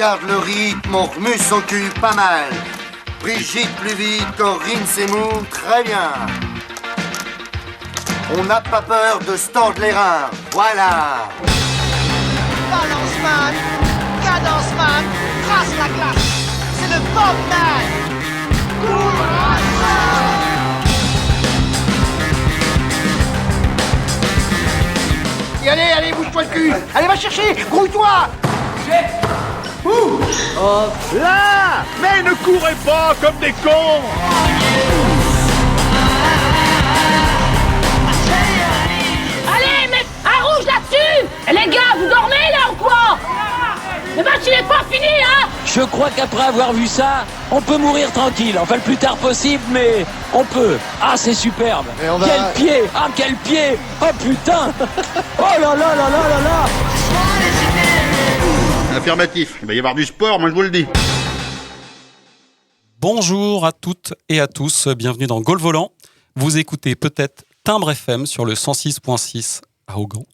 garde le rythme, on remue son cul pas mal. Brigitte plus vite, Corinne s'émoue très bien. On n'a pas peur de se tordre les reins, voilà. Balance man, cadence man, trace la glace, c'est le Bob man. Et allez, bouge-toi le cul. Allez, va chercher, grouille-toi. Là! Mais ne courez pas comme des cons! Allez, mets un rouge là-dessus! Et les gars, vous dormez là ou quoi? Le match il est pas fini, hein? Je crois qu'après avoir vu ça, on peut mourir tranquille. Enfin, le plus tard possible, mais on peut. Ah, c'est superbe! Quel pied! Ah, quel pied! Oh putain! Oh là là là là là là! Affirmatif, il va y avoir du sport, moi je vous le dis. Bonjour à toutes et à tous, bienvenue dans Gaulle Volant. Vous écoutez peut-être Timbre FM sur le 106.6 à Augan.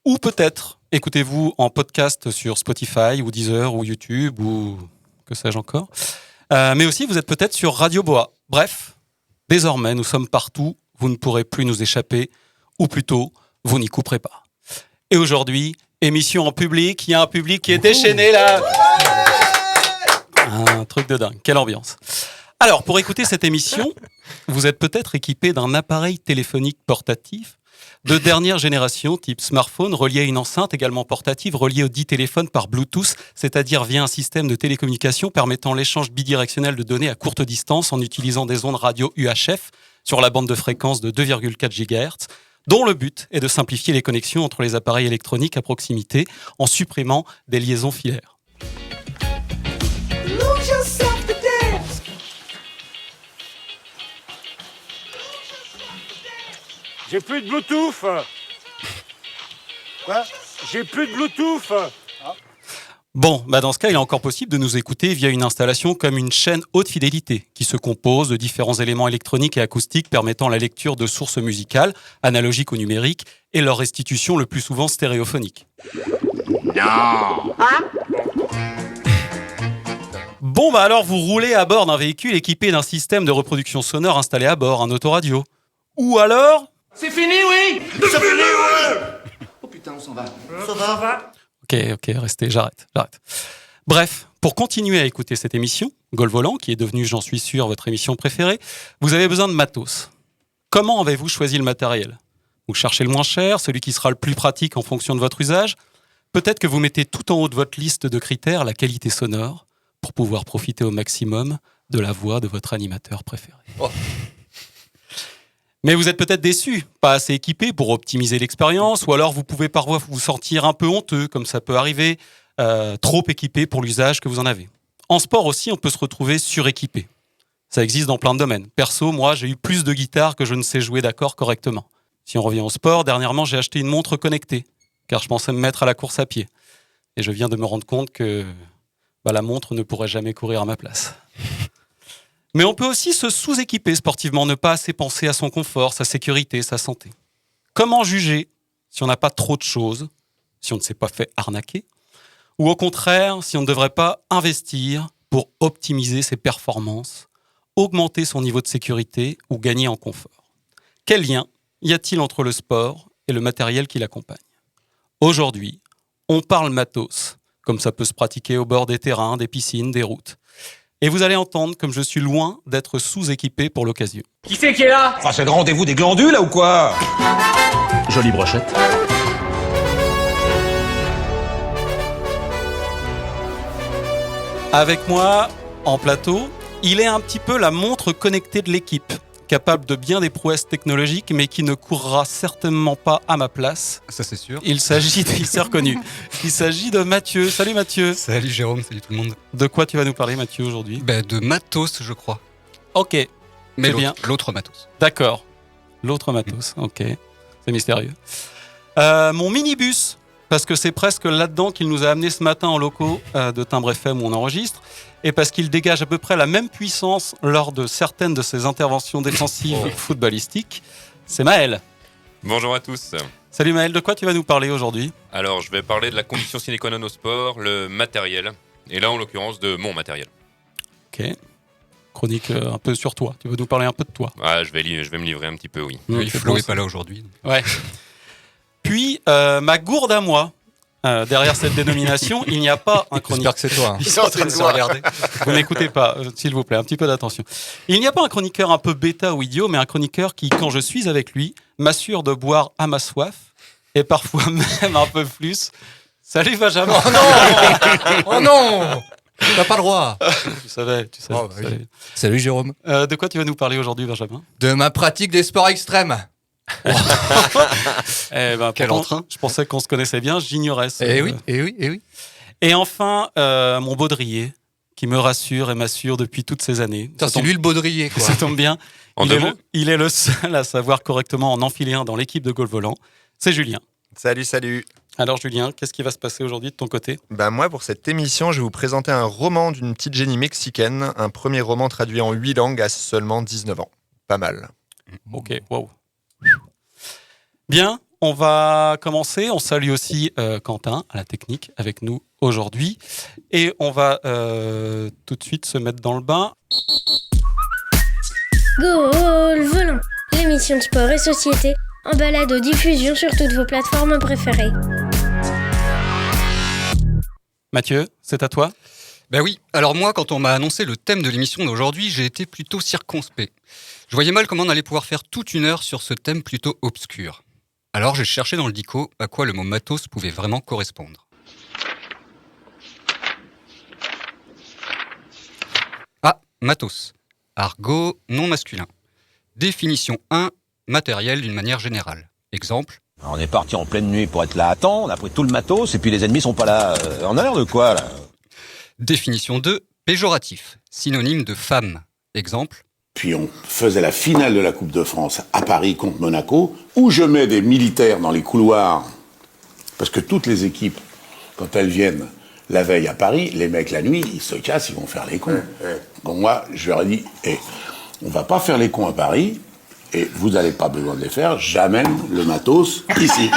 Ou peut-être écoutez-vous en podcast sur Spotify ou Deezer ou YouTube ou que sais-je encore. Mais aussi vous êtes peut-être sur Radio Boa. Bref, désormais nous sommes partout, vous ne pourrez plus nous échapper, ou plutôt, vous n'y couperez pas. Et aujourd'hui, émission en public, il y a un public qui est déchaîné là. Un truc de dingue, quelle ambiance. Alors, pour écouter cette émission, vous êtes peut-être équipé d'un appareil téléphonique portatif de dernière génération, type smartphone, relié à une enceinte également portative, relié au dit téléphone par Bluetooth, c'est-à-dire via un système de télécommunication permettant l'échange bidirectionnel de données à courte distance en utilisant des ondes radio UHF sur la bande de fréquence de 2,4 GHz, dont le but est de simplifier les connexions entre les appareils électroniques à proximité en supprimant des liaisons filaires. J'ai plus de Bluetooth! Quoi? J'ai plus de Bluetooth! Bon, dans ce cas, il est encore possible de nous écouter via une installation comme une chaîne haute fidélité, qui se compose de différents éléments électroniques et acoustiques permettant la lecture de sources musicales, analogiques ou numériques, et leur restitution le plus souvent stéréophonique. Non. Bon, alors vous roulez à bord d'un véhicule équipé d'un système de reproduction sonore installé à bord, un autoradio. Ou alors... C'est fini, oui. C'est fini, ouais. Oh putain, on s'en va. Ok, restez, j'arrête. Bref, pour continuer à écouter cette émission, Gaulle Volant, qui est devenue, j'en suis sûr, votre émission préférée, vous avez besoin de matos. Comment avez-vous choisi le matériel? Vous cherchez le moins cher, celui qui sera le plus pratique en fonction de votre usage. Peut-être que vous mettez tout en haut de votre liste de critères la qualité sonore pour pouvoir profiter au maximum de la voix de votre animateur préféré. Oh. Mais vous êtes peut-être déçu, pas assez équipé pour optimiser l'expérience, ou alors vous pouvez parfois vous sentir un peu honteux, comme ça peut arriver, trop équipé pour l'usage que vous en avez. En sport aussi, on peut se retrouver suréquipé. Ça existe dans plein de domaines. Perso, moi, j'ai eu plus de guitares que je ne sais jouer d'accords correctement. Si on revient au sport, dernièrement, j'ai acheté une montre connectée, car je pensais me mettre à la course à pied. Et je viens de me rendre compte que la montre ne pourrait jamais courir à ma place. Mais on peut aussi se sous-équiper sportivement, ne pas assez penser à son confort, sa sécurité, sa santé. Comment juger si on n'a pas trop de choses, si on ne s'est pas fait arnaquer, ou au contraire, si on ne devrait pas investir pour optimiser ses performances, augmenter son niveau de sécurité ou gagner en confort? Quel lien y a-t-il entre le sport et le matériel qui l'accompagne? Aujourd'hui, on parle matos, comme ça peut se pratiquer au bord des terrains, des piscines, des routes. Et vous allez entendre comme je suis loin d'être sous-équipé pour l'occasion. Qui c'est qui est là? Enfin, c'est le rendez-vous des glandules, là, ou quoi? Jolie brochette. Avec moi, en plateau, il est un petit peu la montre connectée de l'équipe, capable de bien des prouesses technologiques, mais qui ne courra certainement pas à ma place. Ça, c'est sûr. Il s'est reconnu. Il s'agit de Mathieu. Salut Mathieu. Salut Jérôme, salut tout le monde. De quoi tu vas nous parler, Mathieu, aujourd'hui? De matos, je crois. Ok. Mais c'est bien. L'autre matos. D'accord. L'autre matos, ok. C'est mystérieux. Mon minibus, parce que c'est presque là-dedans qu'il nous a amené ce matin en locaux de Timbre FM où on enregistre, et parce qu'il dégage à peu près la même puissance lors de certaines de ses interventions défensives footballistiques. C'est Maël. Bonjour à tous. Salut Maël, de quoi tu vas nous parler aujourd'hui? Alors, je vais parler de la condition sine qua non au sport, le matériel. Et là, en l'occurrence, de mon matériel. Ok. Chronique un peu sur toi. Tu veux nous parler un peu de toi? Ah, je vais me livrer un petit peu, oui. Oui, Flo n'est pas là aujourd'hui. Ouais. Puis, ma gourde à moi. Derrière cette dénomination, il n'y a pas un chroniqueur. J'espère que c'est toi. Hein. Ils sont en train de se regarder. Vous n'écoutez pas, s'il vous plaît, un petit peu d'attention. Il n'y a pas un chroniqueur un peu bêta ou idiot, mais un chroniqueur qui, quand je suis avec lui, m'assure de boire à ma soif, et parfois même un peu plus. Salut Benjamin. Oh non. Oh non. T'as pas le droit. Tu savais. Oh, bah oui. Salut Jérôme. De quoi tu vas nous parler aujourd'hui, Benjamin? De ma pratique des sports extrêmes. Quel entrain. Je pensais qu'on se connaissait bien, j'ignorais ça. Eh oui. Et enfin, mon baudrier, qui me rassure et m'assure depuis toutes ces années. C'est lui le baudrier, quoi. Ça tombe bien. En deux mots. Il est le seul à savoir correctement en enfiler un dans l'équipe de Golf Volant. C'est Julien. Salut. Alors Julien, qu'est-ce qui va se passer aujourd'hui de ton côté? Moi, pour cette émission, je vais vous présenter un roman d'une petite génie mexicaine. Un premier roman traduit en 8 langues à seulement 19 ans. Pas mal. Ok, wow. Bien, on va commencer. On salue aussi Quentin à la technique avec nous aujourd'hui. Et on va tout de suite se mettre dans le bain. Golf Volant, l'émission de sport et société en balado-diffusion sur toutes vos plateformes préférées. Mathieu, c'est à toi? Ben oui, alors moi, quand on m'a annoncé le thème de l'émission d'aujourd'hui, j'ai été plutôt circonspect. Je voyais mal comment on allait pouvoir faire toute une heure sur ce thème plutôt obscur. Alors j'ai cherché dans le dico à quoi le mot matos pouvait vraiment correspondre. Ah, matos. Argot non masculin. Définition 1, matériel d'une manière générale. Exemple. On est parti en pleine nuit pour être là à temps, on a pris tout le matos, et puis les ennemis sont pas là en heure de quoi, là? Définition 2, péjoratif. Synonyme de femme. Exemple. Puis on faisait la finale de la Coupe de France à Paris contre Monaco, où je mets des militaires dans les couloirs, parce que toutes les équipes, quand elles viennent la veille à Paris, les mecs la nuit, ils se cassent, ils vont faire les cons. Donc moi, je leur ai dit, on va pas faire les cons à Paris, et vous n'avez pas besoin de les faire, j'amène le matos ici.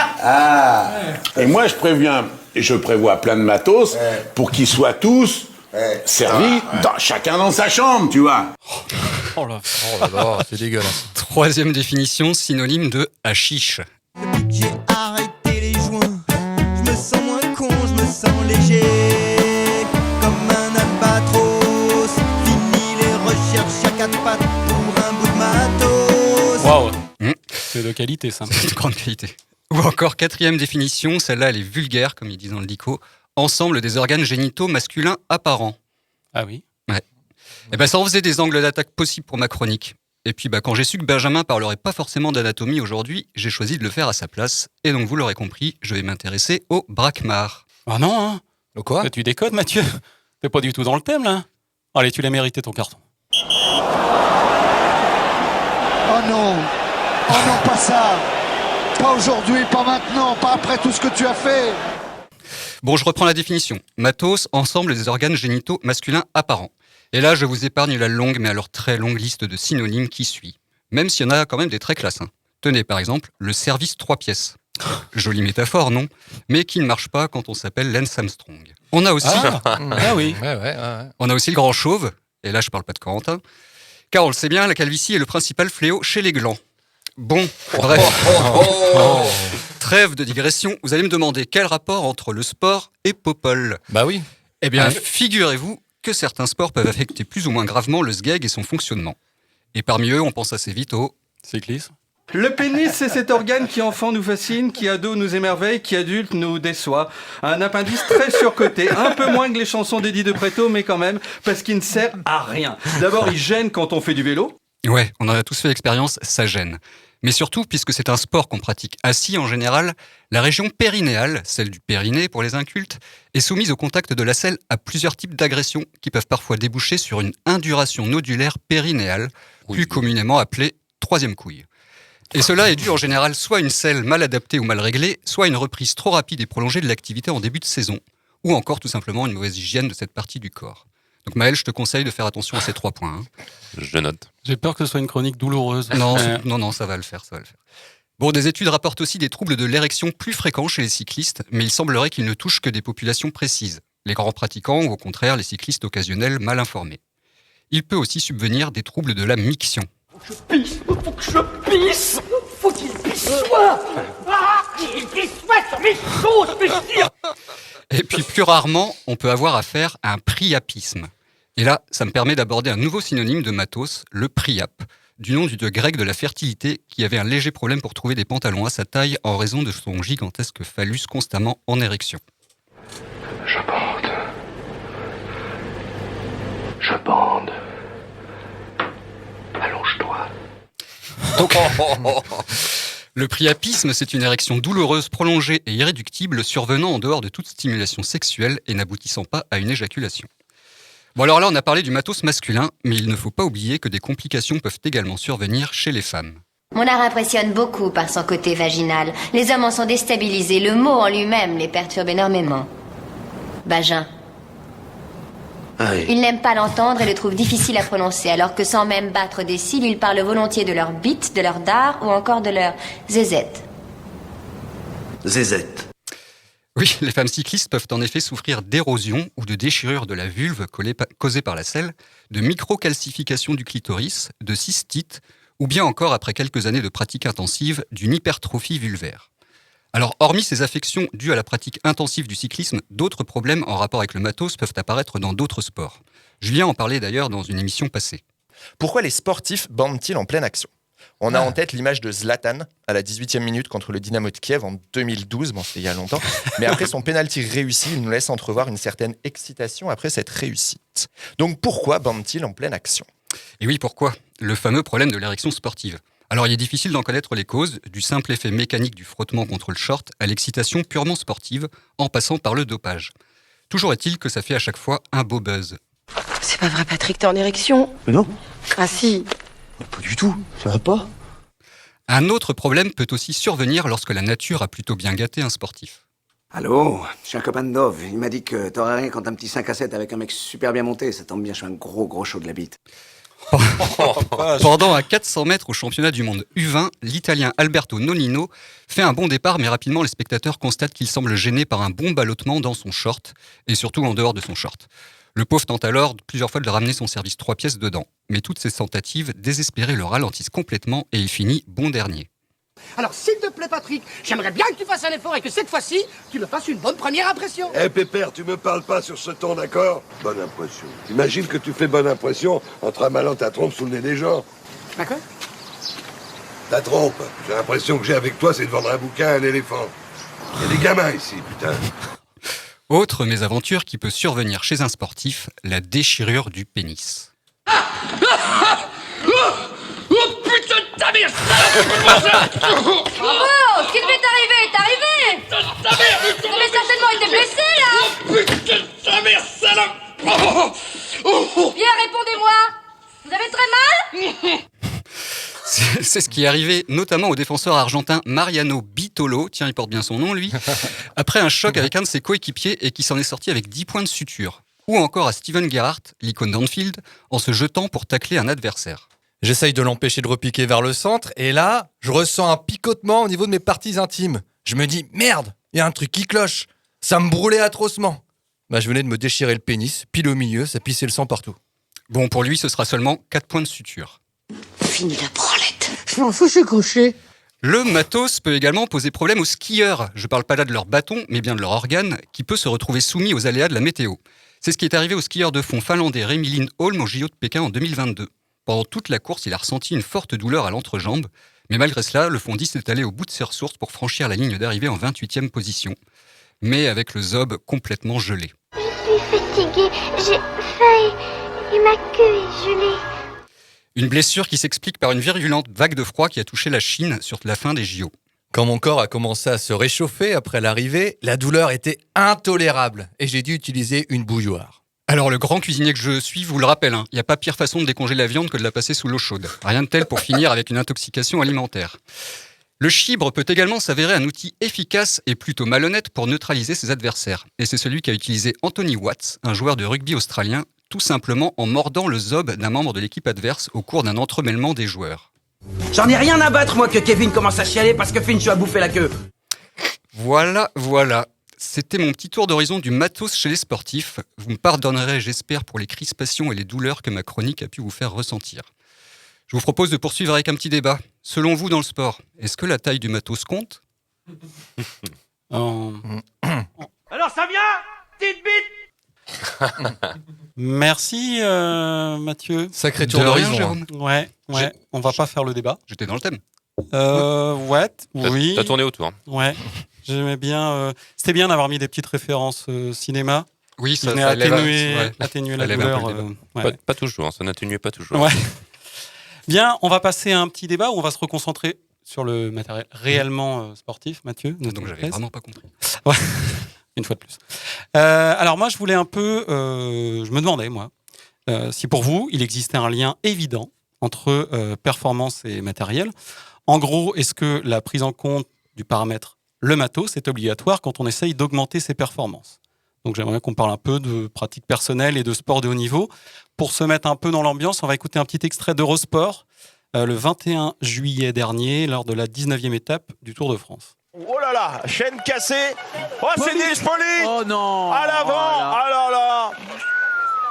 Et moi, je prévois plein de matos pour qu'ils soient tous servis, chacun dans sa chambre, tu vois. Oh là là, c'est dégueulasse. Troisième définition, synonyme de hashish. Depuis que j'ai arrêté les joints, je me sens moins con, je me sens léger. Comme un albatros, fini les recherches à quatre pattes pour un bout de matos. Waouh, c'est de qualité ça. C'est de grande qualité. Ou encore quatrième définition, celle-là elle est vulgaire, comme ils disent dans le dico, ensemble des organes génitaux masculins apparents. Ah oui? Ouais. Et ça en faisait des angles d'attaque possibles pour ma chronique. Et puis quand j'ai su que Benjamin parlerait pas forcément d'anatomie aujourd'hui, j'ai choisi de le faire à sa place. Et donc vous l'aurez compris, je vais m'intéresser au Brakmar. Ah non, hein? Quoi? Tu décodes, Mathieu? T'es pas du tout dans le thème, là? Allez, tu l'as mérité, ton carton. Oh non, pas ça. Pas aujourd'hui, pas maintenant, pas après tout ce que tu as fait. Bon, je reprends la définition. Matos, ensemble des organes génitaux masculins apparents. Et là, je vous épargne la longue, mais alors très longue liste de synonymes qui suit. Même s'il y en a quand même des très classes. Tenez, par exemple, le service 3 pièces. Jolie métaphore, non? Mais qui ne marche pas quand on s'appelle Lance Armstrong. On a aussi... oui. Ouais. On a aussi le grand chauve. Et là, je parle pas de Corentin. Car on le sait bien, la calvitie est le principal fléau chez les glands. Bon, bref. Trêve de digression, vous allez me demander quel rapport entre le sport et Popol. Bah oui. Eh bien, figurez-vous que certains sports peuvent affecter plus ou moins gravement le sgeg et son fonctionnement. Et parmi eux, on pense assez vite au cyclisme. Le pénis, c'est cet organe qui enfant nous fascine, qui ado nous émerveille, qui adulte nous déçoit. Un appendice très surcoté, un peu moins que les chansons d'Eddie de Pretto, mais quand même, parce qu'il ne sert à rien. D'abord, il gêne quand on fait du vélo. Ouais, on en a tous fait l'expérience, ça gêne. Mais surtout, puisque c'est un sport qu'on pratique assis en général, la région périnéale, celle du périnée pour les incultes, est soumise au contact de la selle à plusieurs types d'agressions qui peuvent parfois déboucher sur une induration nodulaire périnéale, plus communément appelée troisième couille. Et cela est dû en général soit à une selle mal adaptée ou mal réglée, soit à une reprise trop rapide et prolongée de l'activité en début de saison, ou encore tout simplement une mauvaise hygiène de cette partie du corps. Donc Maël, je te conseille de faire attention à ces 3 points. Je note. J'ai peur que ce soit une chronique douloureuse. Non, ça va le faire, Bon, des études rapportent aussi des troubles de l'érection plus fréquents chez les cyclistes, mais il semblerait qu'ils ne touchent que des populations précises. les grands pratiquants ou au contraire les cyclistes occasionnels mal informés. Il peut aussi subvenir des troubles de la miction. Faut que je pisse. Faut qu'il pissoie. Il pissoie sur mes choses, monsieur. Et puis plus rarement, on peut avoir affaire à un priapisme. Et là, ça me permet d'aborder un nouveau synonyme de matos, le priap, du nom du dieu grec de la fertilité qui avait un léger problème pour trouver des pantalons à sa taille en raison de son gigantesque phallus constamment en érection. Je bande. Allonge-toi. Donc, le priapisme, c'est une érection douloureuse, prolongée et irréductible survenant en dehors de toute stimulation sexuelle et n'aboutissant pas à une éjaculation. Bon alors là, on a parlé du matos masculin, mais il ne faut pas oublier que des complications peuvent également survenir chez les femmes. Mon art impressionne beaucoup par son côté vaginal. Les hommes en sont déstabilisés, le mot en lui-même les perturbe énormément. Vagin. Ah oui. Ils n'aiment pas l'entendre et le trouvent difficile à prononcer, alors que sans même battre des cils, ils parlent volontiers de leur bite, de leur dard ou encore de leur zézette. Zézette. Oui, les femmes cyclistes peuvent en effet souffrir d'érosion ou de déchirure de la vulve causée par la selle, de microcalcification du clitoris, de cystite, ou bien encore, après quelques années de pratique intensive, d'une hypertrophie vulvaire. Alors, hormis ces affections dues à la pratique intensive du cyclisme, d'autres problèmes en rapport avec le matos peuvent apparaître dans d'autres sports. Julien en parlait d'ailleurs dans une émission passée. Pourquoi les sportifs bandent-ils en pleine action ? On a en tête l'image de Zlatan à la 18e minute contre le Dynamo de Kiev en 2012, bon c'était il y a longtemps, mais après son pénalty réussi, il nous laisse entrevoir une certaine excitation après cette réussite. Donc pourquoi bandent-ils en pleine action ? Et oui, pourquoi ? Le fameux problème de l'érection sportive. Alors il est difficile d'en connaître les causes, du simple effet mécanique du frottement contre le short à l'excitation purement sportive, en passant par le dopage. Toujours est-il que ça fait à chaque fois un beau buzz. C'est pas vrai, Patrick, t'es en érection ? Mais non. Ah si. Pas du tout, ça va pas. Un autre problème peut aussi survenir lorsque la nature a plutôt bien gâté un sportif. Allô, je suis un copain de Dove. Il m'a dit que t'aurais rien quand un petit 5 à 7 avec un mec super bien monté. Ça tombe bien, je suis un gros chaud de la bite. Pendant un 400 mètres au championnat du monde U20, l'Italien Alberto Nonino fait un bon départ, mais rapidement les spectateurs constatent qu'il semble gêné par un bon ballottement dans son short, et surtout en dehors de son short. Le pauvre tente alors plusieurs fois de ramener son service 3 pièces dedans. Mais toutes ces tentatives désespérées le ralentissent complètement et il finit bon dernier. Alors, s'il te plaît, Patrick, j'aimerais bien que tu fasses un effort et que cette fois-ci, tu me fasses une bonne première impression. Eh Pépère, tu me parles pas sur ce ton, d'accord ? Bonne impression. Imagine que tu fais bonne impression en tramalant ta trompe sous le nez des gens. D'accord. Ta trompe. J'ai l'impression que j'ai avec toi, c'est de vendre un bouquin à un éléphant. Il y a des gamins ici, putain. Autre mésaventure qui peut survenir chez un sportif, la déchirure du pénis. Oh putain de ta mère, Bravo, ce qui devait t'arriver est arrivé. ta mère. Vous avez certainement été blessé, là. Oh putain de ta mère, salope. Bien, répondez-moi. Vous avez très mal ? C'est ce qui est arrivé notamment au défenseur argentin Mariano Bitolo, tiens il porte bien son nom lui, après un choc avec un de ses coéquipiers et qui s'en est sorti avec 10 points de suture. Ou encore à Steven Gerrard, l'icône d'Anfield, en se jetant pour tacler un adversaire. J'essaye de l'empêcher de repiquer vers le centre et là, je ressens un picotement au niveau de mes parties intimes. Je me dis, merde, il y a un truc qui cloche. Ça me brûlait atrocement. Je venais de me déchirer le pénis, pile au milieu, ça pissait le sang partout. Bon, pour lui, ce sera seulement 4 points de suture. Fini la branlette. Je m'en fous, je suis couché. Le matos peut également poser problème aux skieurs. Je parle pas là de leur bâton, mais bien de leur organe, qui peut se retrouver soumis aux aléas de la météo. C'est ce qui est arrivé au skieur de fond finlandais Remi Lindholm au JO de Pékin en 2022. Pendant toute la course, il a ressenti une forte douleur à l'entrejambe, mais malgré cela, le fondiste est allé au bout de ses ressources pour franchir la ligne d'arrivée en 28e position, mais avec le zob complètement gelé. Je suis fatiguée, j'ai faim et ma queue est gelée. Une blessure qui s'explique par une virulente vague de froid qui a touché la Chine sur la fin des JO. Quand mon corps a commencé à se réchauffer après l'arrivée, la douleur était intolérable et j'ai dû utiliser une bouilloire. Alors le grand cuisinier que je suis vous le rappelle, il n'y a pas pire façon de décongeler la viande que de la passer sous l'eau chaude. Rien de tel pour finir avec une intoxication alimentaire. Le chibre peut également s'avérer un outil efficace et plutôt malhonnête pour neutraliser ses adversaires. Et c'est celui qu'a utilisé Anthony Watts, un joueur de rugby australien, tout simplement en mordant le zob d'un membre de l'équipe adverse au cours d'un entremêlement des joueurs. J'en ai rien à battre, moi, que Kevin commence à chialer parce que Finch a bouffé la queue. Voilà. C'était mon petit tour d'horizon du matos chez les sportifs. Vous me pardonnerez, j'espère, pour les crispations et les douleurs que ma chronique a pu vous faire ressentir. Je vous propose de poursuivre avec un petit débat. Selon vous, dans le sport, est-ce que la taille du matos compte ? Alors ça vient, petite bite. Merci Mathieu. Sacré tour d'horizon. Ouais, on va pas faire le débat. J'étais dans le thème. Oui. T'as tourné autour. Ouais, j'aimais bien. C'était bien d'avoir mis des petites références cinéma. Oui, ça venait atténuer la douleur. Pas toujours, ça n'atténuait pas toujours. Ouais. Bien, on va passer à un petit débat où on va se reconcentrer sur le matériel réellement sportif, Mathieu. Donc j'avais vraiment pas compris. Ouais. Une fois de plus. Alors moi, je voulais un peu... je me demandais, moi, si pour vous, il existait un lien évident entre performance et matériel. En gros, est-ce que la prise en compte du paramètre le matos est obligatoire quand on essaye d'augmenter ses performances ? Donc j'aimerais bien qu'on parle un peu de pratique personnelle et de sport de haut niveau. Pour se mettre un peu dans l'ambiance, on va écouter un petit extrait d'Eurosport le 21 juillet dernier, lors de la 19e étape du Tour de France. Oh là là, chaîne cassée. Oh, c'est Nils Politt. Oh non. À l'avant. Ah là là.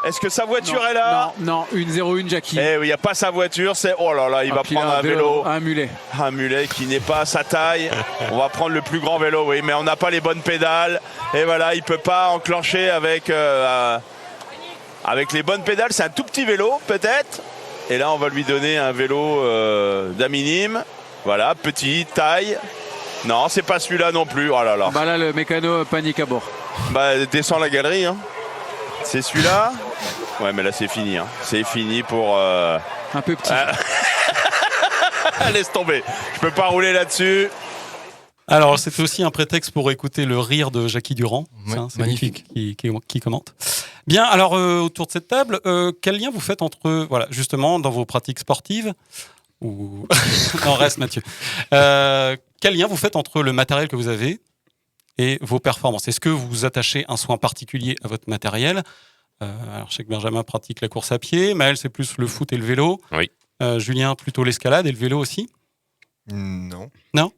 Est-ce que sa voiture est là ? Non, 1-0-1 Jackie. Eh oui, il n'y a pas sa voiture, c'est... Oh là là, il va prendre un vélo. Un mulet. Un mulet qui n'est pas à sa taille. On va prendre le plus grand vélo, oui, mais on n'a pas les bonnes pédales. Et voilà, il ne peut pas enclencher avec les bonnes pédales. C'est un tout petit vélo, peut-être. Et là, on va lui donner un vélo d'un minime. Voilà, petit, taille. Non, c'est pas celui-là non plus. Oh là là. Bah là, le mécano panique à bord. Bah, descend la galerie. Hein. C'est celui-là ? Ouais, mais là, c'est fini. Hein. C'est fini pour... Un peu petit. Laisse tomber. Je peux pas rouler là-dessus. Alors, c'était aussi un prétexte pour écouter le rire de Jackie Durand. Ouais, c'est magnifique. Qui commente. Bien, alors, autour de cette table, quel lien vous faites entre, voilà, justement, dans vos pratiques sportives ou... Non, reste, Mathieu. Quel lien vous faites entre le matériel que vous avez et vos performances ? Est-ce que vous attachez un soin particulier à votre matériel ? Alors, je sais que Benjamin pratique la course à pied. Maël, c'est plus le foot et le vélo. Oui. Julien, plutôt l'escalade et le vélo aussi. Non. Non ?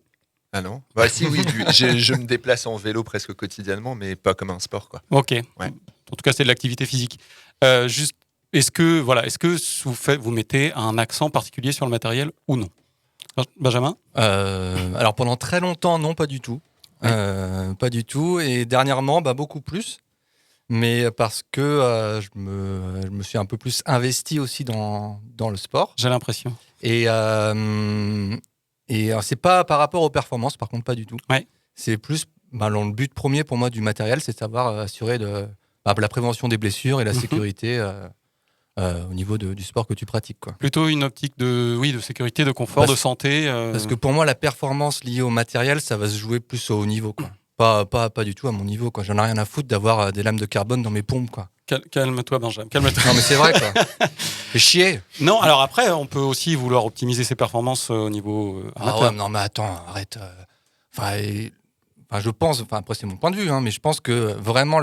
Ah non ? Bah si, oui. Je me déplace en vélo presque quotidiennement, mais pas comme un sport, quoi. Ok. Ouais. En tout cas, c'est de l'activité physique. Juste, est-ce que vous mettez un accent particulier sur le matériel ou non ? Benjamin ? Alors pendant très longtemps, non, pas du tout. Oui. Pas du tout. Et dernièrement, beaucoup plus. Mais parce que je me suis un peu plus investi aussi dans le sport. J'ai l'impression. Et c'est pas par rapport aux performances, par contre, pas du tout. Ouais. C'est plus le but premier pour moi du matériel, c'est de savoir assurer la prévention des blessures et la sécurité au niveau du sport que tu pratiques, quoi. Plutôt une optique de sécurité, de confort, de santé. Parce que pour moi, la performance liée au matériel, ça va se jouer plus au haut niveau, quoi. Pas du tout à mon niveau, quoi. J'en ai rien à foutre d'avoir des lames de carbone dans mes pompes, quoi. Calme-toi, Benjamin. Calme-toi. Non, mais c'est vrai, quoi. Fais chier. Non, alors après, on peut aussi vouloir optimiser ses performances au niveau amateur. Ouais, non, mais attends, arrête. Je pense, après c'est mon point de vue, mais je pense que vraiment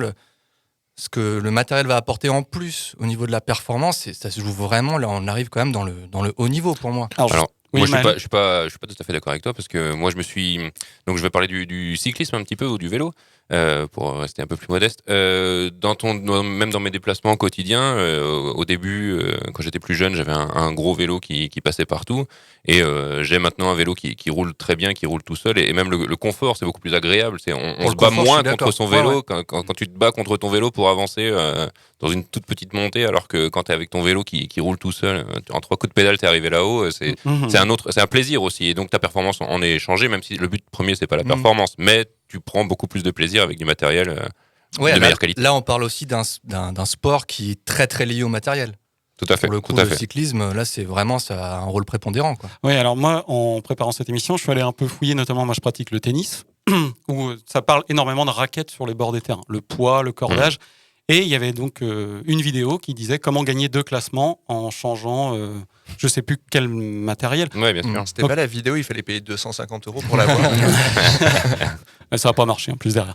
ce que le matériel va apporter en plus au niveau de la performance, ça se joue vraiment. Là, on arrive quand même dans le haut niveau pour moi. Alors moi, je suis pas tout à fait d'accord avec toi parce que moi, donc je vais parler du cyclisme un petit peu ou du vélo pour rester un peu plus modeste. Même dans mes déplacements quotidiens, au début, quand j'étais plus jeune, j'avais un gros vélo qui passait partout et j'ai maintenant un vélo qui roule très bien, qui roule tout seul et même le confort, c'est beaucoup plus agréable. On se bat moins contre son vélo quand tu te bats contre ton vélo pour avancer dans une toute petite montée, alors que quand tu es avec ton vélo qui roule tout seul, en 3 coups de pédale, tu es arrivé là-haut, c'est un plaisir aussi. Et donc ta performance en est changée, même si le but premier, c'est pas la performance, mais tu prends beaucoup plus de plaisir avec du matériel de meilleure qualité. Là, on parle aussi d'un sport qui est très très lié au matériel. Tout à fait. Pour le coup, le cyclisme, là, c'est vraiment ça a un rôle prépondérant, quoi. Oui, alors moi, en préparant cette émission, je suis allé un peu fouiller, notamment, moi, je pratique le tennis, où ça parle énormément de raquettes sur les bords des terrains, le poids, le cordage. Et il y avait donc une vidéo qui disait comment gagner 2 classements en changeant, je ne sais plus quel matériel. Oui, bien sûr. C'était pas la vidéo, il fallait payer 250 € pour la voir. Ça n'a pas marché en plus derrière.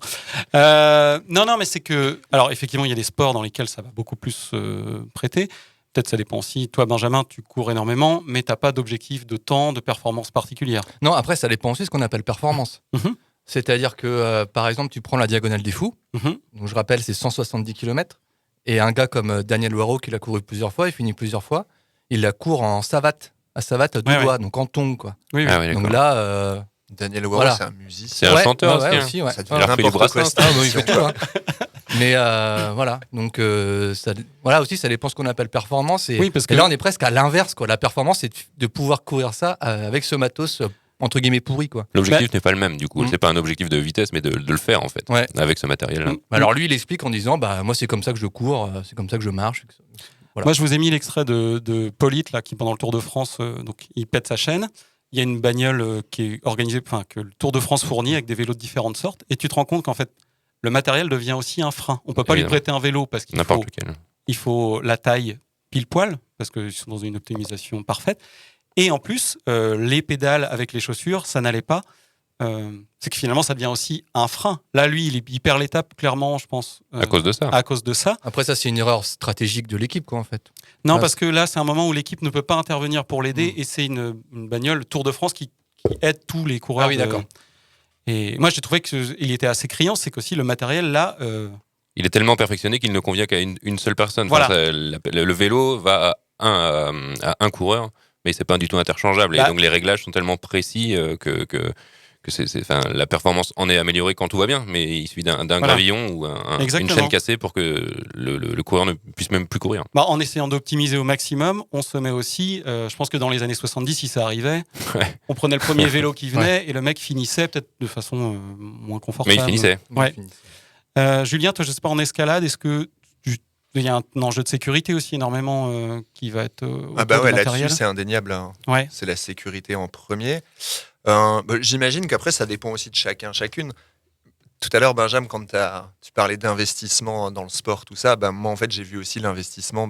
Non, mais c'est que... Alors effectivement, il y a des sports dans lesquels ça va beaucoup plus prêter. Peut-être ça dépend aussi. Toi, Benjamin, tu cours énormément, mais tu n'as pas d'objectif de temps, de performance particulière. Non, après, ça dépend aussi de ce qu'on appelle performance. C'est-à-dire que, par exemple, tu prends la Diagonale des Fous, donc je rappelle, c'est 170 km, et un gars comme Daniel Loireau, qui l'a couru plusieurs fois, il finit plusieurs fois, il la court en savate, à deux doigts, donc en tongue, quoi. Oui, oui. Donc là... Daniel Loireau, c'est un musicien. C'est un chanteur aussi. Aussi, ouais. Ça devient n'importe quoi. Il fait tout, hein. Mais voilà, donc voilà aussi, ça dépend ce qu'on appelle performance. Et, parce que et là, on est presque à l'inverse, quoi. La performance, c'est de pouvoir courir ça avec ce matos entre guillemets pourri, quoi. L'objectif n'est pas le même, du coup. C'est pas un objectif de vitesse, mais de le faire, en fait, avec ce matériel-là. Alors lui, il explique en disant, moi, c'est comme ça que je cours, c'est comme ça que je marche. Voilà. Moi, je vous ai mis l'extrait de Polite, là, qui pendant le Tour de France, donc il pète sa chaîne. Il y a une bagnole qui est organisée, que le Tour de France fournit avec des vélos de différentes sortes, et tu te rends compte qu'en fait, le matériel devient aussi un frein. On peut pas lui prêter un vélo parce qu'il faut la taille pile poil, parce qu'ils sont dans une optimisation parfaite. Et en plus, les pédales avec les chaussures, ça n'allait pas. C'est que finalement, ça devient aussi un frein. Là, lui, il perd l'étape, clairement, je pense. À cause de ça. À cause de ça. Après, ça, c'est une erreur stratégique de l'équipe, quoi, en fait. Non, parce que là, c'est un moment où l'équipe ne peut pas intervenir pour l'aider, et c'est une bagnole Tour de France qui aide tous les coureurs. Ah oui, d'accord. Et moi, j'ai trouvé qu'il était assez criant, c'est qu'aussi le matériel, là... Il est tellement perfectionné qu'il ne convient qu'à une seule personne. Voilà. Enfin, le vélo va à un coureur, mais c'est pas du tout interchangeable. Et donc, les réglages sont tellement précis que la performance en est améliorée quand tout va bien, mais il suffit d'un gravillon ou une chaîne cassée pour que le coureur ne puisse même plus courir. En essayant d'optimiser au maximum, on se met aussi, je pense que dans les années 70, si ça arrivait, on prenait le premier vélo qui venait et le mec finissait peut-être de façon moins confortable. Mais il finissait. Ouais. Julien, toi, je sais pas, en escalade, est-ce que il y a un enjeu de sécurité aussi énormément qui va être là-dessus, c'est indéniable. Hein. Ouais. C'est la sécurité en premier. J'imagine qu'après, ça dépend aussi de chacune. Tout à l'heure, Benjamin, quand tu parlais d'investissement dans le sport, tout ça, moi, en fait, j'ai vu aussi l'investissement.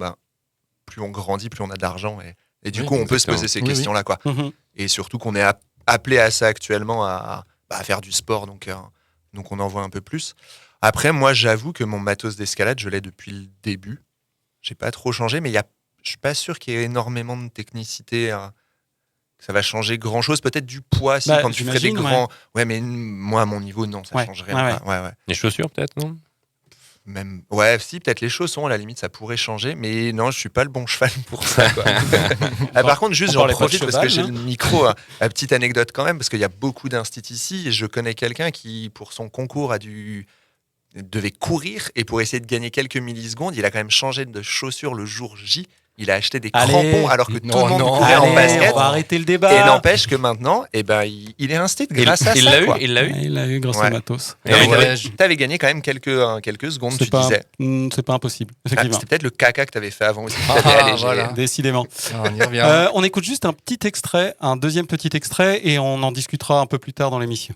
Plus on grandit, plus on a de l'argent. Et du coup, on peut se poser ces questions-là, quoi. Et surtout qu'on est appelé à ça actuellement, à faire du sport. Donc on en voit un peu plus. Après, moi, j'avoue que mon matos d'escalade, je l'ai depuis le début. J'ai pas trop changé, mais je suis pas sûr qu'il y ait énormément de technicité. Ça va changer grand-chose. Peut-être du poids, si, quand tu ferais des grands... Ouais, mais moi, à mon niveau, non, ça change rien. Ouais. Les chaussures, peut-être, non ? Même... Ouais, si, peut-être les chaussons, à la limite, ça pourrait changer. Mais non, je suis pas le bon cheval pour ça, quoi. Par contre, juste, j'en profite parce que j'ai le micro. La petite anecdote quand même, parce qu'il y a beaucoup d'instits ici. Et je connais quelqu'un qui, pour son concours, devait courir. Et pour essayer de gagner quelques millisecondes, il a quand même changé de chaussures le jour J. Il a acheté des crampons alors que tout le monde courait en basket. On va arrêter le débat. Et n'empêche que maintenant, il est instit grâce à ça. Il l'a eu grâce au matos. T'avais gagné quand même quelques secondes, tu disais. C'est pas impossible, effectivement. C'était peut-être le caca que t'avais fait avant aussi. Voilà. Décidément. On y revient. On écoute juste un petit extrait, un deuxième petit extrait, et on en discutera un peu plus tard dans l'émission.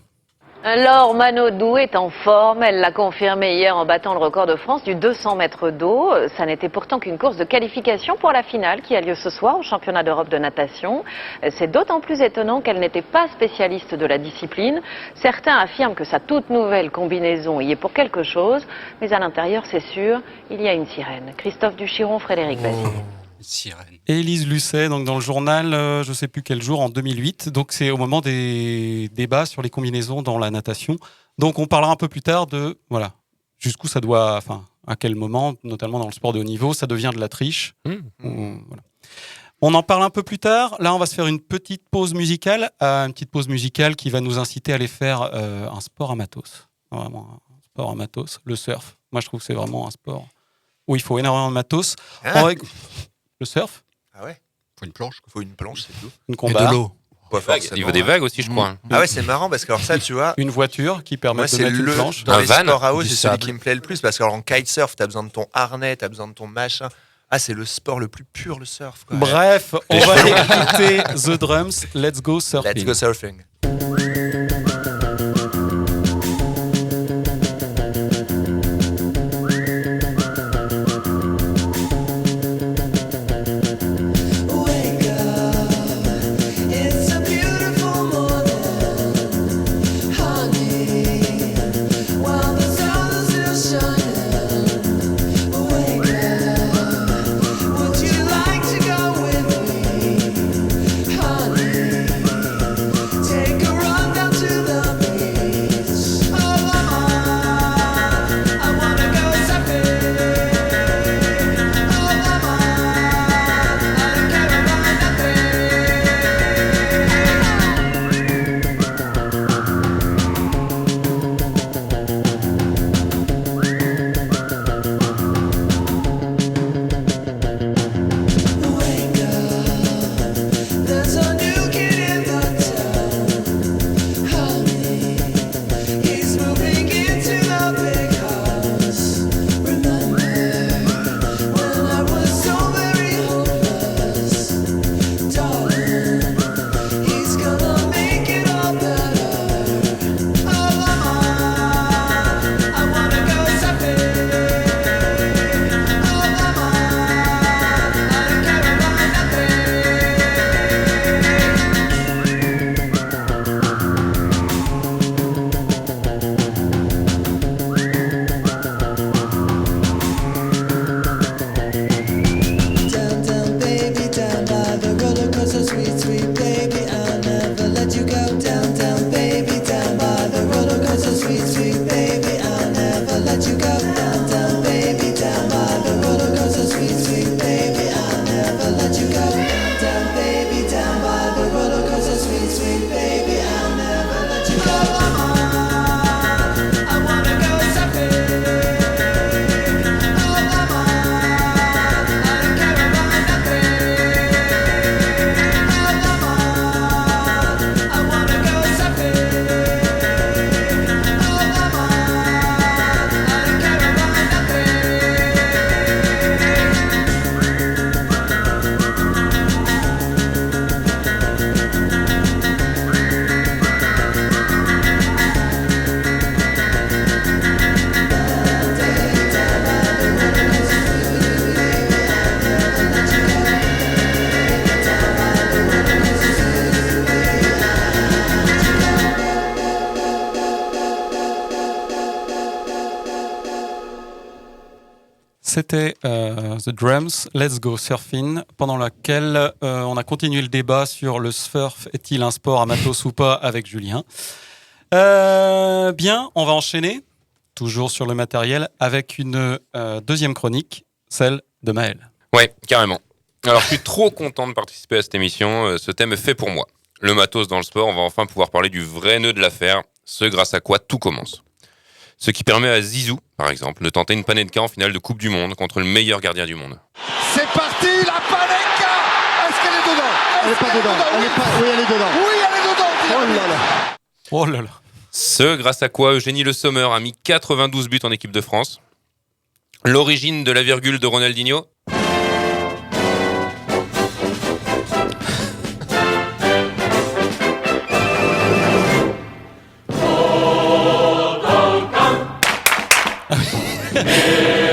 Alors, Manodou est en forme. Elle l'a confirmé hier en battant le record de France du 200 mètres d'eau. Ça n'était pourtant qu'une course de qualification pour la finale qui a lieu ce soir au championnat d'Europe de natation. C'est d'autant plus étonnant qu'elle n'était pas spécialiste de la discipline. Certains affirment que sa toute nouvelle combinaison y est pour quelque chose, mais à l'intérieur, c'est sûr, il y a une sirène. Christophe Duchiron, Frédéric Bazin. Sirène. Élise Lucet, donc dans le journal, je ne sais plus quel jour, en 2008. Donc c'est au moment des débats sur les combinaisons dans la natation. Donc on parlera un peu plus tard de jusqu'où ça doit, à quel moment, notamment dans le sport de haut niveau, ça devient de la triche. Voilà. On en parle un peu plus tard. Là, on va se faire une petite pause musicale, qui va nous inciter à aller faire un sport à matos. Vraiment un sport à matos, le surf. Moi, je trouve que c'est vraiment un sport où il faut énormément de matos. Le surf. Ah ouais. Faut une planche. Faut une planche, c'est tout. Une combat. Et de l'eau. Il faut des vagues aussi, je crois. Ah ouais, c'est marrant parce que alors ça, tu vois. Une voiture qui permet de mettre une planche. Dans les sports à eau, c'est celui qui me plaît le plus parce qu'en kitesurf, t'as besoin de ton harnais, t'as besoin de ton machin. Ah, c'est le sport le plus pur, le surf, quoi. Bref, on va écouter The Drums. Let's go surfing. Let's go surfing. Take C'était The Drums, Let's Go Surfing, pendant laquelle on a continué le débat sur le surf est-il un sport amateur ou pas avec Julien. Bien, on va enchaîner, toujours sur le matériel, avec une deuxième chronique, celle de Maël. Ouais, carrément. Alors, je suis trop content de participer à cette émission. Ce thème est fait pour moi. Le matos dans le sport, on va enfin pouvoir parler du vrai nœud de l'affaire, ce grâce à quoi tout commence. Ce qui permet à Zizou, par exemple, de tenter une Panenka en finale de Coupe du Monde contre le meilleur gardien du monde. C'est parti, la Panenka. Est-ce qu'elle est dedans? Elle n'est pas dedans. Oui, elle est dedans. Oui, elle est dedans. Oh là là. Oh là là. Ce grâce à quoi Eugénie Le Sommer a mis 92 buts en équipe de France. L'origine de la virgule de Ronaldinho.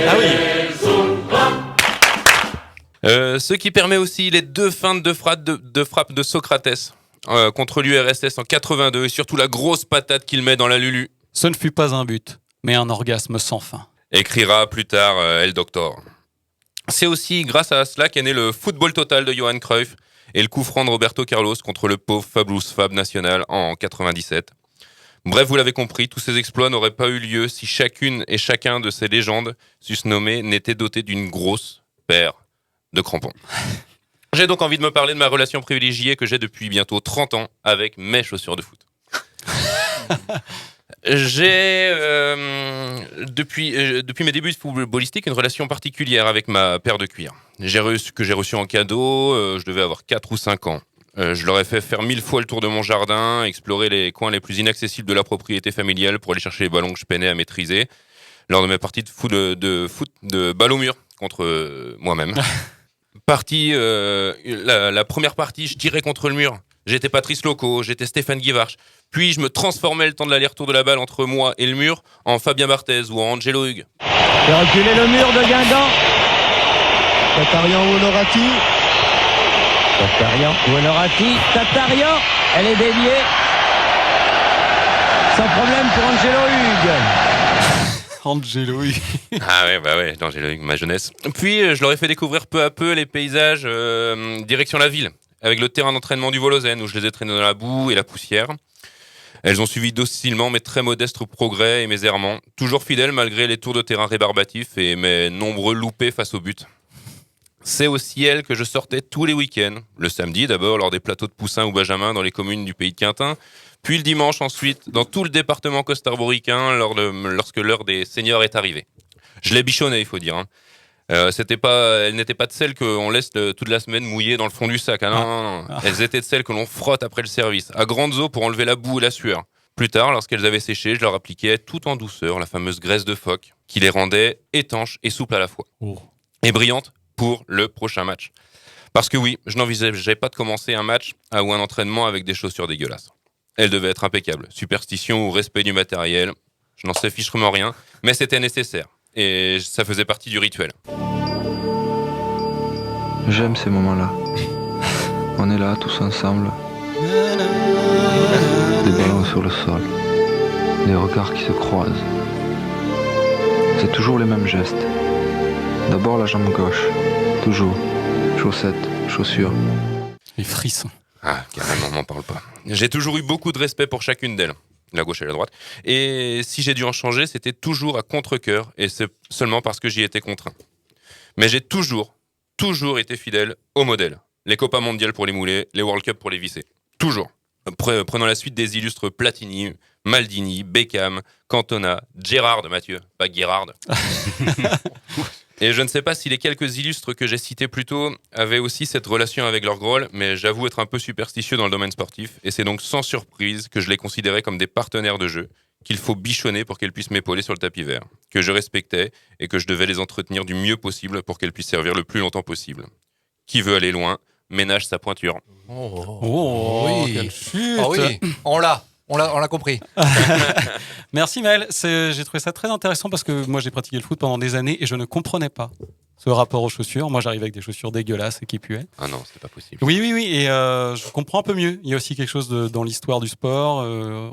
Ah oui. Ce qui permet aussi les 2 feintes de frappe de Socrates contre l'URSS en 82 et surtout la grosse patate qu'il met dans la Lulu. Ce ne fut pas un but, mais un orgasme sans fin. Écrira plus tard El Doctor. C'est aussi grâce à cela qu'est né le football total de Johan Cruyff et le coup franc de Roberto Carlos contre le pauvre Fabulous Fab National en 97. Bref, vous l'avez compris, tous ces exploits n'auraient pas eu lieu si chacune et chacun de ces légendes susnommées n'était doté d'une grosse paire de crampons. J'ai donc envie de me parler de ma relation privilégiée que j'ai depuis bientôt 30 ans avec mes chaussures de foot. J'ai, depuis mes débuts de footballistique, une relation particulière avec ma paire de cuir. Que j'ai reçue en cadeau, je devais avoir 4 ou 5 ans. Je leur ai fait faire 1000 fois le tour de mon jardin, explorer les coins les plus inaccessibles de la propriété familiale pour aller chercher les ballons que je peinais à maîtriser lors de mes parties de foot de balle au mur contre moi-même. La première partie, je tirais contre le mur. J'étais Patrice Loco, j'étais Stéphane Guivarch. Puis je me transformais le temps de l'aller-retour de la balle entre moi et le mur en Fabien Barthez ou en Angelo Hugues. Et reculer le mur de Guingamp. Tatarian ou Honorati. Tatarian ou Honorati. Tatarian, elle est déviée. Sans problème pour Angelo Hugues. Angelo Hugues. Ah ouais, Angelo Hugues, ma jeunesse. Puis je leur ai fait découvrir peu à peu les paysages direction la ville, avec le terrain d'entraînement du Volosen, où je les ai traînés dans la boue et la poussière. Elles ont suivi docilement mes très modestes progrès et mes errements, toujours fidèles malgré les tours de terrain rébarbatifs et mes nombreux loupés face au but. C'est aussi elles que je sortais tous les week-ends, le samedi d'abord lors des plateaux de Poussin ou Benjamin dans les communes du pays de Quintin, puis le dimanche ensuite dans tout le département costarmoricain lorsque l'heure des seniors est arrivée. Je les bichonnais, il faut dire. Elles n'étaient pas de celles qu'on laisse toute la semaine mouillées dans le fond du sac. Ah, non. Elles étaient de celles que l'on frotte après le service, à grandes eaux pour enlever la boue et la sueur. Plus tard, lorsqu'elles avaient séché, je leur appliquais tout en douceur la fameuse graisse de phoque qui les rendait étanches et souples à la fois. Oh. Et brillantes pour le prochain match. Parce que oui, je n'envisageais pas de commencer un match ou un entraînement avec des chaussures dégueulasses. Elles devaient être impeccables. Superstition ou respect du matériel, je n'en sais fichement rien, mais c'était nécessaire. Et ça faisait partie du rituel. J'aime ces moments-là. On est là, tous ensemble. Des ballons sur le sol. Des regards qui se croisent. C'est toujours les mêmes gestes. D'abord la jambe gauche. Toujours. Chaussettes, chaussures. Les frissons. Ah, carrément, m'en parle pas. J'ai toujours eu beaucoup de respect pour chacune d'elles. La gauche et la droite. Et si j'ai dû en changer, c'était toujours à contre-cœur, et c'est seulement parce que j'y étais contraint. Mais j'ai toujours été fidèle au modèle. Les Copas mondiales pour les mouler, les World Cup pour les visser. Toujours. Prenons la suite des illustres Platini, Maldini, Beckham, Cantona, Gérard, Mathieu, pas Guérard. Et je ne sais pas si les quelques illustres que j'ai cités plus tôt avaient aussi cette relation avec leur groll, mais j'avoue être un peu superstitieux dans le domaine sportif, et c'est donc sans surprise que je les considérais comme des partenaires de jeu, qu'il faut bichonner pour qu'elles puissent m'épauler sur le tapis vert, que je respectais et que je devais les entretenir du mieux possible pour qu'elles puissent servir le plus longtemps possible. Qui veut aller loin, ménage sa pointure. Oui. Quelle chute. Oh oui, on l'a compris. Merci Maël, j'ai trouvé ça très intéressant parce que moi j'ai pratiqué le foot pendant des années et je ne comprenais pas ce rapport aux chaussures. Moi, j'arrive avec des chaussures dégueulasses et qui puaient. Ah non, c'était pas possible. Oui. Et je comprends un peu mieux. Il y a aussi quelque chose dans l'histoire du sport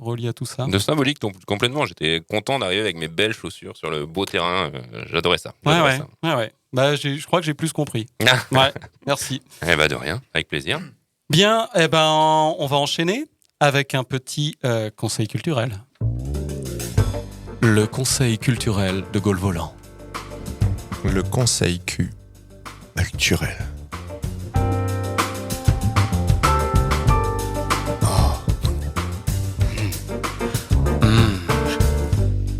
relié à tout ça. De symbolique, complètement. J'étais content d'arriver avec mes belles chaussures sur le beau terrain. J'adorais ça. Ouais. Bah, je crois que j'ai plus compris. Ouais, merci. Eh ben de rien, avec plaisir. Bien, on va enchaîner avec un petit conseil culturel. Le conseil culturel de Gaulle Volant. Le conseil culturel.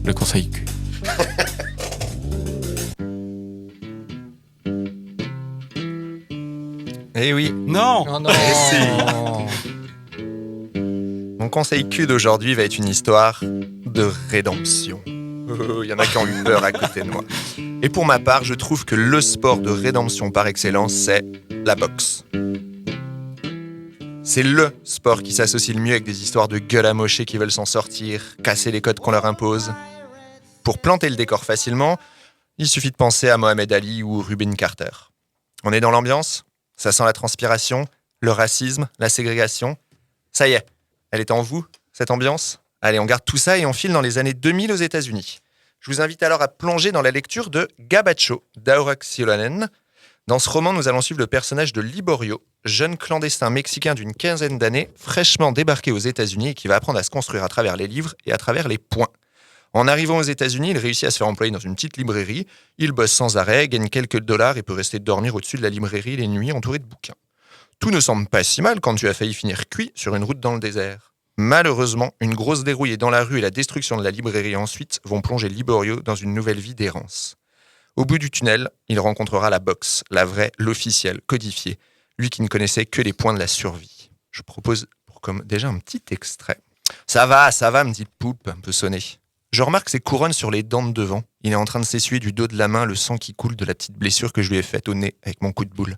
Le conseil cul. Eh oui. Non. Oh non. Mon conseil cul d'aujourd'hui va être une histoire de rédemption. Il y en a qui ont eu peur à côté de moi. Et pour ma part, je trouve que le sport de rédemption par excellence, c'est la boxe. C'est le sport qui s'associe le mieux avec des histoires de gueules amochées qui veulent s'en sortir, casser les codes qu'on leur impose. Pour planter le décor facilement, il suffit de penser à Mohamed Ali ou Rubin Carter. On est dans l'ambiance ? Ça sent la transpiration, le racisme, la ségrégation. Ça y est, elle est en vous, cette ambiance ? Allez, on garde tout ça et on file dans les années 2000 aux États-Unis. Je vous invite alors à plonger dans la lecture de Gabacho d'Aurax Siolanen. Dans ce roman, nous allons suivre le personnage de Liborio, jeune clandestin mexicain d'une quinzaine d'années, fraîchement débarqué aux États-Unis et qui va apprendre à se construire à travers les livres et à travers les points. En arrivant aux États-Unis, il réussit à se faire employer dans une petite librairie. Il bosse sans arrêt, gagne quelques dollars et peut rester dormir au-dessus de la librairie les nuits entouré de bouquins. Tout ne semble pas si mal quand tu as failli finir cuit sur une route dans le désert. Malheureusement, une grosse dérouille dans la rue et la destruction de la librairie ensuite vont plonger Liborio dans une nouvelle vie d'errance. Au bout du tunnel, il rencontrera la boxe, la vraie, l'officielle, codifiée, lui qui ne connaissait que les points de la survie. Je propose comme déjà un petit extrait. Ça va, me dit le poulpe, un peu sonné. Je remarque ses couronnes sur les dents de devant. Il est en train de s'essuyer du dos de la main le sang qui coule de la petite blessure que je lui ai faite au nez avec mon coup de boule.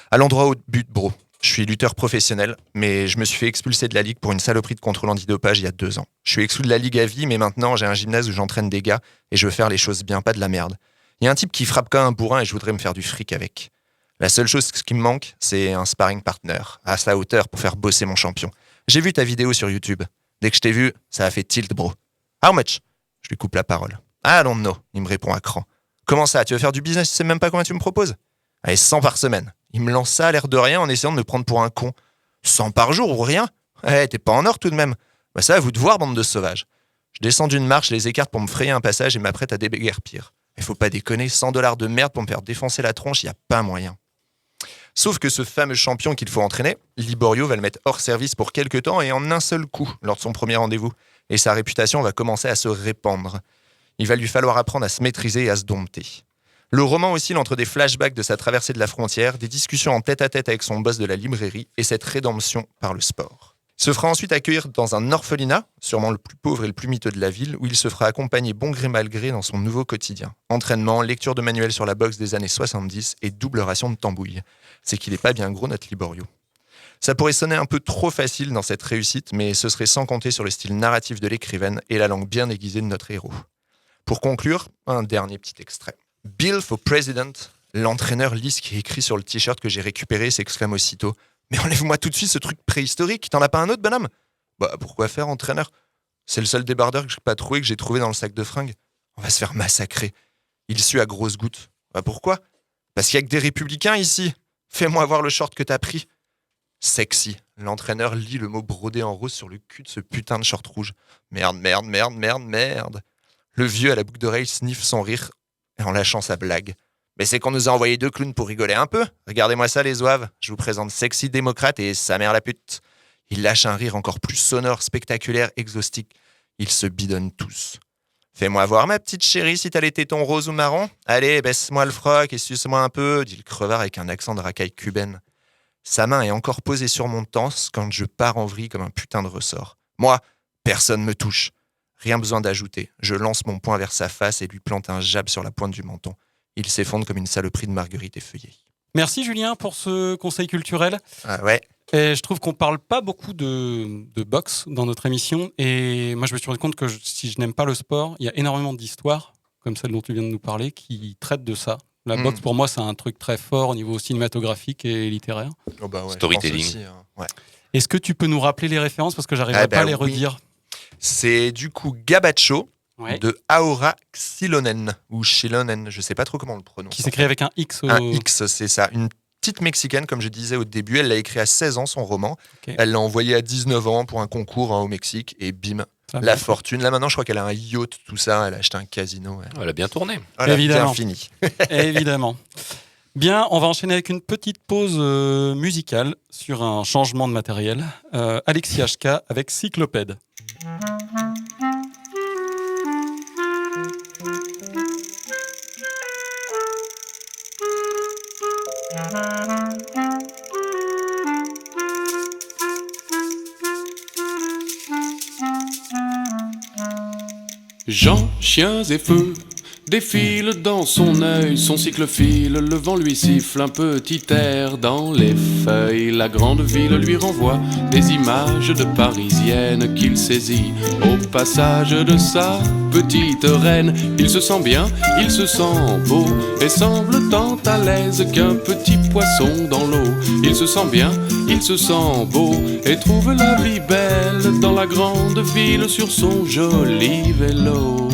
Allons droit au but, bro. Je suis lutteur professionnel, mais je me suis fait expulser de la ligue pour une saloperie de contrôle antidopage il y a 2 ans. Je suis exclu de la ligue à vie, mais maintenant j'ai un gymnase où j'entraîne des gars et je veux faire les choses bien, pas de la merde. Il y a un type qui frappe comme un bourrin et je voudrais me faire du fric avec. La seule chose qui me manque, c'est un sparring partner, à sa hauteur pour faire bosser mon champion. J'ai vu ta vidéo sur YouTube. Dès que je t'ai vu, ça a fait tilt, bro. How much ? Je lui coupe la parole. I don't know, il me répond à cran. Comment ça, tu veux faire du business, tu sais même pas combien tu me proposes ? Allez, 100 par semaine. Il me lance ça à l'air de rien en essayant de me prendre pour un con. 100 par jour ou rien ? T'es pas en or tout de même. Bah ça, à vous de voir, bande de sauvages. Je descends d'une marche, les écarte pour me frayer un passage et m'apprête à déguerpir. Il faut pas déconner, 100 $ de merde pour me faire défoncer la tronche, y a pas moyen. Sauf que ce fameux champion qu'il faut entraîner, Liborio va le mettre hors service pour quelques temps et en un seul coup, lors de son premier rendez-vous. Et sa réputation va commencer à se répandre. Il va lui falloir apprendre à se maîtriser et à se dompter. Le roman oscille entre des flashbacks de sa traversée de la frontière, des discussions en tête-à-tête avec son boss de la librairie et cette rédemption par le sport. Il se fera ensuite accueillir dans un orphelinat, sûrement le plus pauvre et le plus miteux de la ville, où il se fera accompagner bon gré mal gré dans son nouveau quotidien. Entraînement, lecture de manuels sur la boxe des années 70 et double ration de tambouille. C'est qu'il est pas bien gros, notre Liborio. Ça pourrait sonner un peu trop facile dans cette réussite, mais ce serait sans compter sur le style narratif de l'écrivaine et la langue bien aiguisée de notre héros. Pour conclure, un dernier petit extrait. Bill for President, l'entraîneur lisse qui est écrit sur le t-shirt que j'ai récupéré s'exclame aussitôt. Mais enlève-moi tout de suite ce truc préhistorique, t'en as pas un autre, bonhomme ? Bah pourquoi faire, entraîneur ? C'est le seul débardeur que j'ai pas trouvé que j'ai trouvé dans le sac de fringues. On va se faire massacrer. Il sue à grosses gouttes. Bah pourquoi ? Parce qu'il y a que des républicains ici. Fais-moi voir le short que t'as pris. Sexy. L'entraîneur lit le mot brodé en rose sur le cul de ce putain de short rouge. Merde. Le vieux à la boucle d'oreille sniffe son rire en lâchant sa blague. Mais c'est qu'on nous a envoyé 2 clowns pour rigoler un peu. Regardez-moi ça, les zouaves. Je vous présente Sexy Démocrate et sa mère la pute. Il lâche un rire encore plus sonore, spectaculaire, exhaustif. Ils se bidonnent tous. Fais-moi voir, ma petite chérie, si t'as les tétons roses ou marrons. Allez, baisse-moi le froc et suce-moi un peu, dit le crevard avec un accent de racaille cubaine. Sa main est encore posée sur mon torse quand je pars en vrille comme un putain de ressort. Moi, personne me touche. Rien besoin d'ajouter. Je lance mon poing vers sa face et lui plante un jab sur la pointe du menton. Il s'effondre comme une saloperie de marguerite effeuillée. Merci Julien pour ce conseil culturel. Ah ouais. Et je trouve qu'on parle pas beaucoup de boxe dans notre émission. Et moi, je me suis rendu compte que si je n'aime pas le sport, il y a énormément d'histoires, comme celle dont tu viens de nous parler, qui traitent de ça, La boxe, pour moi, c'est un truc très fort au niveau cinématographique et littéraire. Oh bah ouais, Storytelling. je pense aussi, ouais. Est-ce que tu peux nous rappeler les références parce que j'arriverai pas à les redire. C'est du coup Gabacho Ouais. de Aora Xilonen ou Xilonen, je sais pas trop comment on le prononce. Qui s'écrit avec un X. Un X, c'est ça. Une petite Mexicaine, comme je disais au début, elle l'a écrit à 16 ans, son roman. Ok. Elle l'a envoyé à 19 ans pour un concours au Mexique et bim, Ça la va. fortune. Là maintenant, je crois qu'elle a un yacht, tout ça. Elle a acheté un casino. Elle a bien tourné. Voilà, Évidemment. bien fini. Évidemment. Bien, on va enchaîner avec une petite pause musicale sur un changement de matériel. Alexis HK avec Cyclopède. Jean, chiens et feux défilent dans son œil, son cycle file, le vent lui siffle un petit air dans les feuilles. La grande ville lui renvoie des images de parisiennes qu'il saisit au passage de sa petite reine. Il se sent bien, il se sent beau et semble tant à l'aise qu'un petit poisson dans l'eau. Il se sent bien, il se sent beau et trouve la vie belle dans la grande ville sur son joli vélo.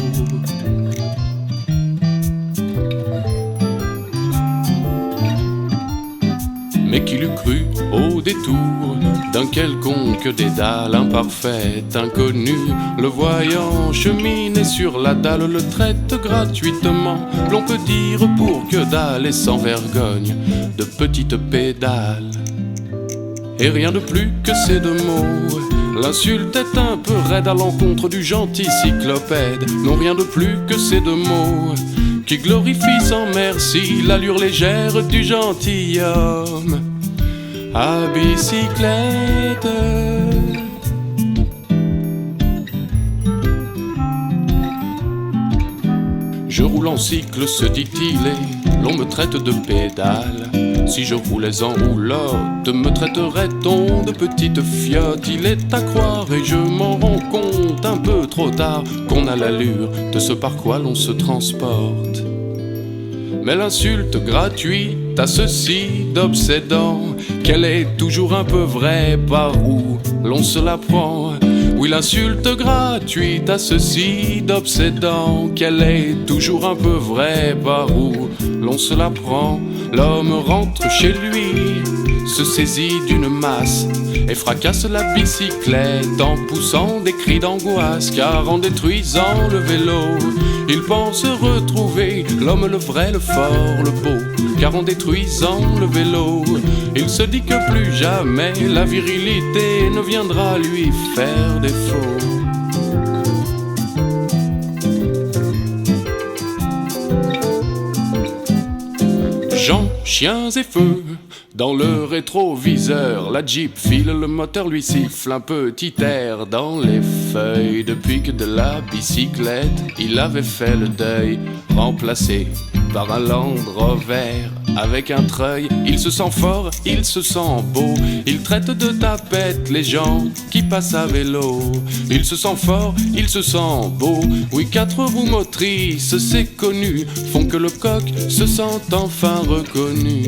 Mais qu'il eût cru au détour d'un quelconque dédale, imparfait, inconnu, le voyant cheminer sur la dalle, le traite gratuitement, l'on peut dire pour que dalle et sans vergogne, de petites pédales. Et rien de plus que ces deux mots, l'insulte est un peu raide à l'encontre du gentil cyclopède. Non, rien de plus que ces deux mots qui glorifie sans merci l'allure légère du gentilhomme à bicyclette. Je roule en cycle, se dit-il, et l'on me traite de pédale. Si je roulais en roulotte, me traiterait-on de petite fiotte? Il est à croire, et je m'en rends compte un peu trop tard, qu'on a l'allure de ce par quoi l'on se transporte. Mais l'insulte gratuite a ceci d'obsédant, qu'elle est toujours un peu vraie par où l'on se la prend. Oui, l'insulte gratuite a ceci d'obsédant, qu'elle est toujours un peu vraie par où l'on se la prend. L'homme rentre chez lui, se saisit d'une masse et fracasse la bicyclette en poussant des cris d'angoisse, car en détruisant le vélo, il pense retrouver l'homme, le vrai, le fort, le beau. Car en détruisant le vélo, il se dit que plus jamais la virilité ne viendra lui faire défaut. Jean, chiens et feux, dans le rétroviseur, la Jeep file, le moteur lui siffle un petit air dans les feuilles. Depuis que de la bicyclette, il avait fait le deuil, remplacé par un Land Rover avec un treuil. Il se sent fort, il se sent beau, il traite de tapette les gens qui passent à vélo. Il se sent fort, il se sent beau, oui, 4 roues motrices, c'est connu, font que le coq se sent enfin reconnu.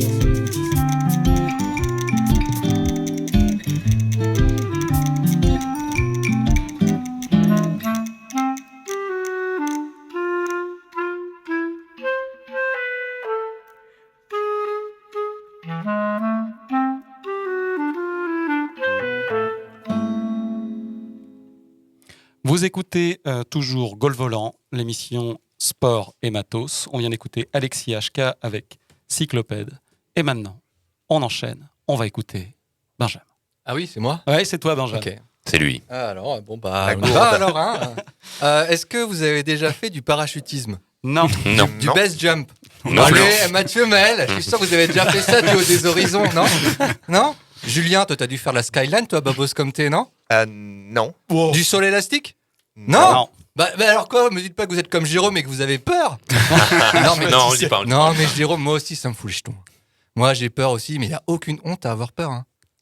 Vous écoutez toujours Gol Volant, l'émission Sport et Matos. On vient d'écouter Alexis HK avec Cyclopède. Et maintenant, on enchaîne. On va écouter Benjamin. Ah oui, c'est moi? Ouais, c'est toi, Benjamin. Ok. C'est lui. Ah alors, bon bah, La on y va alors, hein. Est-ce que vous avez déjà fait du parachutisme? Non. Non. Du Non. base jump? Non, Allez, non. Mathieu, Maël, je suis sûr que vous avez déjà fait ça du haut des horizons, non? Non? Julien, toi, t'as dû faire la skyline, toi, babos comme t'es, non? Non. Du sol élastique? Non. Bah alors quoi? Me dites pas que vous êtes comme Jérôme et que vous avez peur. Non, on dit pas. on dit Non, pas. mais Jérôme, moi aussi, ça me fout les jetons. Moi, j'ai peur aussi, mais il n'y a aucune honte à avoir peur.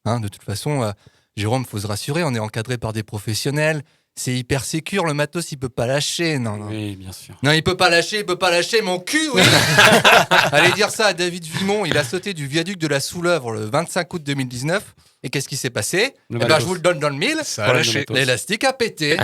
Hein, de toute façon, Jérôme, faut se rassurer, on est encadré par des professionnels. c'est hyper sécure, le matos, il peut pas lâcher. Non. Oui, bien sûr. Non, il peut pas lâcher mon cul, oui. Allez dire ça à David Vimon, il a sauté du viaduc de la Soulèvre le 25 août 2019. Et qu'est-ce qui s'est passé ? Je vous le donne dans le mille. Ça a lâché. L'élastique a pété.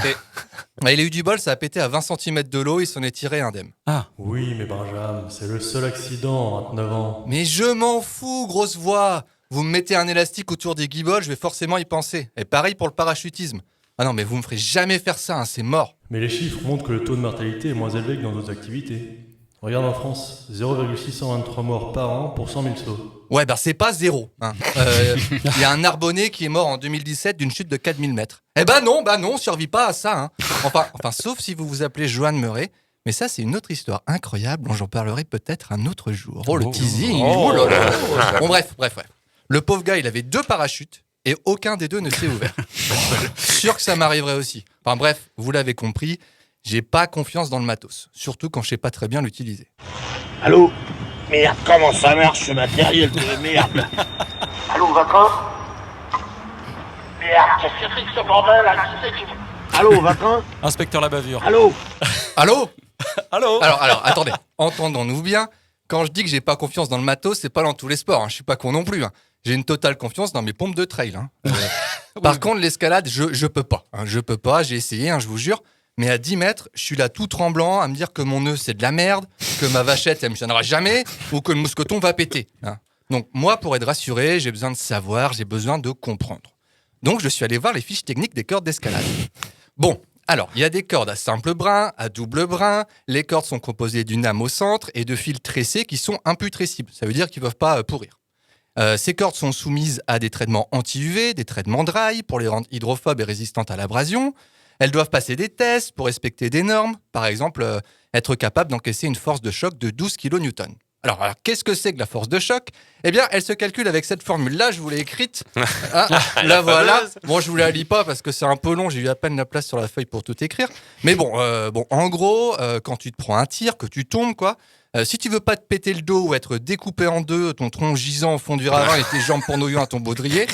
Il a eu du bol, ça a pété à 20 cm de l'eau, il s'en est tiré indemne. Oui, mais Benjamin, c'est le seul accident en 29 ans. Mais je m'en fous, grosse voix. Vous me mettez un élastique autour des guibolles, je vais forcément y penser. Et pareil pour le parachutisme. Ah non, mais vous me ferez jamais faire ça, c'est mort. Mais les chiffres montrent que le taux de mortalité est moins élevé que dans d'autres activités. Regarde en France, 0,623 morts par an pour 100 000 sauts. Ouais, c'est pas zéro. Y a un Narbonnais qui est mort en 2017 d'une chute de 4000 mètres. Non, on survit pas à ça. Enfin, sauf si vous vous appelez Joanne Murray. Mais ça, c'est une autre histoire incroyable dont j'en parlerai peut-être un autre jour. Oh, le teasing. Bon, bref. Le pauvre gars, il avait 2 parachutes et aucun des 2 ne s'est ouvert. Sûr que ça m'arriverait aussi. Enfin bref, vous l'avez compris, j'ai pas confiance dans le matos. Surtout quand je sais pas très bien l'utiliser. Allô ? Merde, comment ça marche ce matériel de merde ? Allô, vacances ? Merde, qu'est-ce que c'est que ce bordel là ? Allô, vacances ? Inspecteur la bavure. Allô ? Allô ? Alors, attendez, entendons-nous bien. Quand je dis que j'ai pas confiance dans le matos, c'est pas dans tous les sports. Je suis pas con non plus. J'ai une totale confiance dans mes pompes de trail. Par contre, l'escalade, je peux pas. Je peux pas, j'ai essayé, je vous jure. Mais à 10 mètres, je suis là tout tremblant à me dire que mon nœud, c'est de la merde, que ma vachette, elle me tiendra jamais, ou que le mousqueton va péter. Donc, moi, pour être rassuré, j'ai besoin de savoir, j'ai besoin de comprendre. Donc, je suis allé voir les fiches techniques des cordes d'escalade. Bon, alors, il y a des cordes à simple brin, à double brin. Les cordes sont composées d'une âme au centre et de fils tressés qui sont imputrescibles. Ça veut dire qu'ils ne peuvent pas pourrir. Ces cordes sont soumises à des traitements anti-UV, des traitements dry pour les rendre hydrophobes et résistantes à l'abrasion. Elles doivent passer des tests pour respecter des normes. Par exemple, être capable d'encaisser une force de choc de 12 kN. Alors, qu'est-ce que c'est que la force de choc ? Eh bien, elle se calcule avec cette formule-là, je vous l'ai écrite. La voilà. Bon, je vous la lis pas parce que c'est un peu long, j'ai eu à peine la place sur la feuille pour tout écrire. Mais bon, en gros, quand tu te prends un tir, que tu tombes, si tu veux pas te péter le dos ou être découpé en deux, ton tronc gisant au fond du ravin et tes jambes pendouillant à ton baudrier,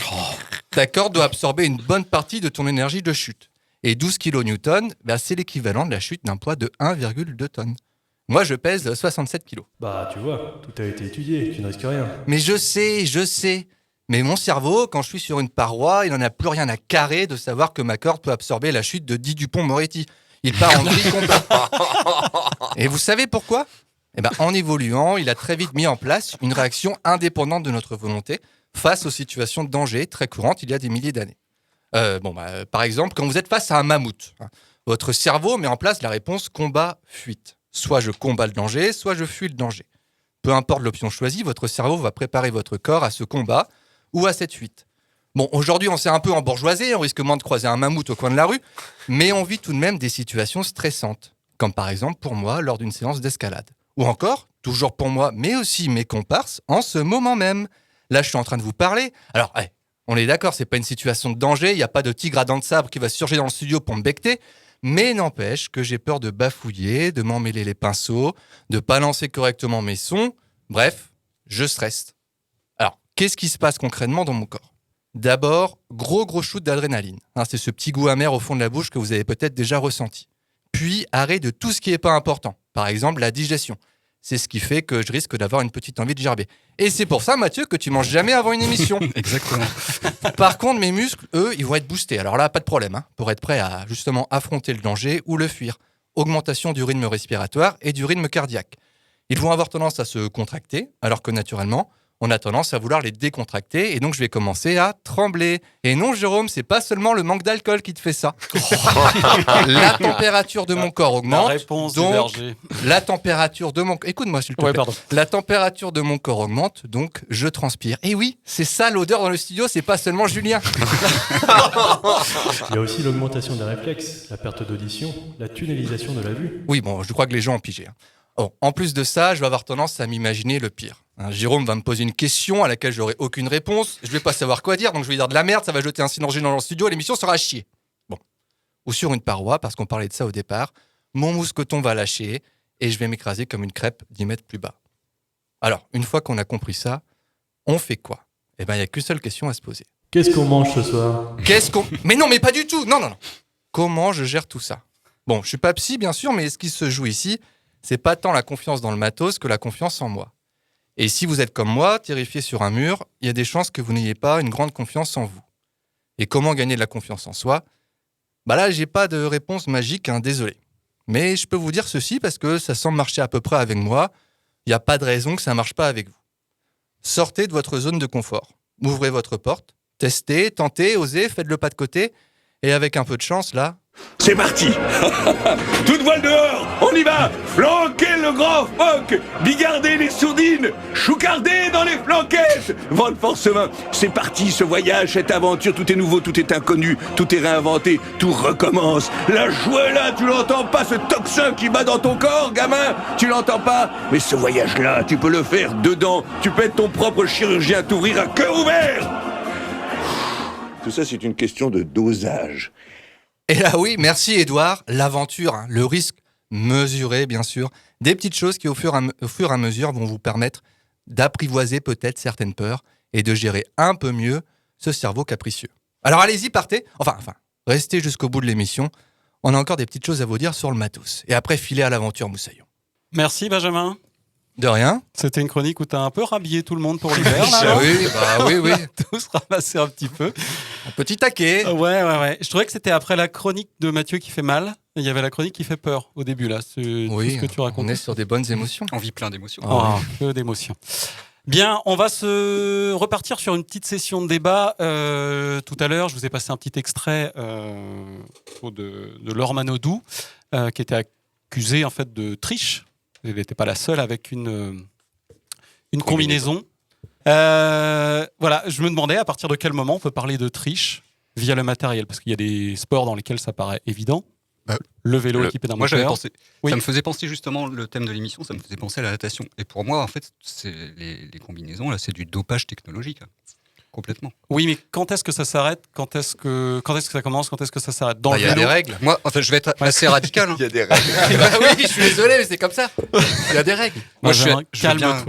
ta corde doit absorber une bonne partie de ton énergie de chute. Et 12 kN, c'est l'équivalent de la chute d'un poids de 1,2 tonnes. Moi, je pèse 67 kilos. Tu vois, tout a été étudié, tu ne risques rien. Mais je sais. Mais mon cerveau, quand je suis sur une paroi, il n'en a plus rien à carrer de savoir que ma corde peut absorber la chute de 10 Dupont-Moretti. Il part en vrille complet. Et vous savez pourquoi ? En évoluant, il a très vite mis en place une réaction indépendante de notre volonté face aux situations de danger très courantes il y a des milliers d'années. Par exemple, quand vous êtes face à un mammouth, votre cerveau met en place la réponse combat-fuite. Soit je combats le danger, soit je fuis le danger. Peu importe l'option choisie, votre cerveau va préparer votre corps à ce combat ou à cette fuite. Bon, aujourd'hui, on s'est un peu embourgeoisé, on risque moins de croiser un mammouth au coin de la rue, mais on vit tout de même des situations stressantes, comme par exemple pour moi lors d'une séance d'escalade. Ou encore, toujours pour moi, mais aussi mes comparses, en ce moment même. Là, je suis en train de vous parler. Alors, on est d'accord, c'est pas une situation de danger, il n'y a pas de tigre à dents de sabre qui va surgir dans le studio pour me becqueter, mais n'empêche que j'ai peur de bafouiller, de m'emmêler les pinceaux, de pas lancer correctement mes sons. Bref, je stresse. Alors, qu'est-ce qui se passe concrètement dans mon corps ? D'abord, gros shoot d'adrénaline. C'est ce petit goût amer au fond de la bouche que vous avez peut-être déjà ressenti. Puis, arrêt de tout ce qui n'est pas important. Par exemple, la digestion. C'est ce qui fait que je risque d'avoir une petite envie de gerber. Et c'est pour ça, Mathieu, que tu manges jamais avant une émission. Exactement. Par contre, mes muscles, eux, ils vont être boostés. Alors là, pas de problème, pour être prêt à justement affronter le danger ou le fuir. Augmentation du rythme respiratoire et du rythme cardiaque. Ils vont avoir tendance à se contracter, alors que naturellement, on a tendance à vouloir les décontracter, et donc je vais commencer à trembler. Et non, Jérôme, c'est pas seulement le manque d'alcool qui te fait ça. La température de mon corps augmente. La réponse donc, du berger. La température de mon... Écoute-moi, s'il te plaît. Pardon. La température de mon corps augmente, donc je transpire. Et oui, c'est ça l'odeur dans le studio, c'est pas seulement Julien. Il y a aussi l'augmentation des réflexes, la perte d'audition, la tunnelisation de la vue. Oui, bon, je crois que les gens ont pigé. En plus de ça, je vais avoir tendance à m'imaginer le pire. Jérôme va me poser une question à laquelle j'aurai aucune réponse. Je vais pas savoir quoi dire, donc je vais dire de la merde, ça va jeter un synergie dans le studio et l'émission sera à chier. Bon. Ou sur une paroi, parce qu'on parlait de ça au départ, mon mousqueton va lâcher et je vais m'écraser comme une crêpe 10 mètres plus bas. Alors, une fois qu'on a compris ça, on fait quoi ? Il n'y a qu'une seule question à se poser. Qu'est-ce qu'on mange ce soir ? Mais non, mais pas du tout. Non. comment je gère tout ça. Bon, je suis pas psy, bien sûr, mais ce qui se joue ici, c'est pas tant la confiance dans le matos que la confiance en moi. Et si vous êtes comme moi, terrifié sur un mur, il y a des chances que vous n'ayez pas une grande confiance en vous. Et comment gagner de la confiance en soi ? Bah là, j'ai pas de réponse magique, désolé. Mais je peux vous dire ceci parce que ça semble marcher à peu près avec moi. Il n'y a pas de raison que ça ne marche pas avec vous. Sortez de votre zone de confort. Ouvrez votre porte, testez, tentez, osez, faites le pas de côté. Et avec un peu de chance, là... C'est parti. Toute voile dehors, on y va. Flanquez le grand phoque, bigardez les sourdines, choucardez dans les flanquettes. Vent de force main, c'est parti, ce voyage, cette aventure, tout est nouveau, tout est inconnu, tout est réinventé, tout recommence. La joie est là, tu l'entends pas, ce tocsin qui bat dans ton corps, gamin, tu l'entends pas. Mais ce voyage-là, tu peux le faire dedans, tu peux être ton propre chirurgien, t'ouvrir à cœur ouvert. Tout ça, c'est une question de dosage. Et là oui, merci Édouard, l'aventure, le risque mesuré bien sûr, des petites choses qui au fur et à mesure vont vous permettre d'apprivoiser peut-être certaines peurs et de gérer un peu mieux ce cerveau capricieux. Alors allez-y, partez, enfin, restez jusqu'au bout de l'émission, on a encore des petites choses à vous dire sur le matos. Et après, filez à l'aventure Moussaillon. Merci Benjamin. De rien. C'était une chronique où tu as un peu rhabillé tout le monde pour l'hiver. Là, oui. Tous ramassés un petit peu. Un petit taquet. Ouais. Je trouvais que c'était après la chronique de Mathieu qui fait mal. Il y avait la chronique qui fait peur au début, là. Oui, tout ce que tu racontes. On est sur des bonnes émotions. On vit plein d'émotions. Que d'émotions. Bien, on va se repartir sur une petite session de débat. Tout à l'heure, je vous ai passé un petit extrait de Laure Manodou, qui était accusée en fait de triche. Elle n'était pas la seule avec une combinaison. Voilà, je me demandais à partir de quel moment on peut parler de triche via le matériel, parce qu'il y a des sports dans lesquels ça paraît évident. Le vélo équipé d'un moteur. Moi, j'avais pensé. Oui. Ça me faisait penser justement, le thème de l'émission, ça me faisait penser à la natation. Et pour moi, en fait, c'est les combinaisons, là, c'est du dopage technologique. Complètement. Oui, mais quand est-ce que ça s'arrête ? Quand est-ce que ça commence ? Quand est-ce que ça s'arrête ? Il y a des règles. Moi, en fait, je vais être assez radical. Il y a des règles. Oui, je suis désolé, mais c'est comme ça. Il y a des règles. Moi, calme-toi.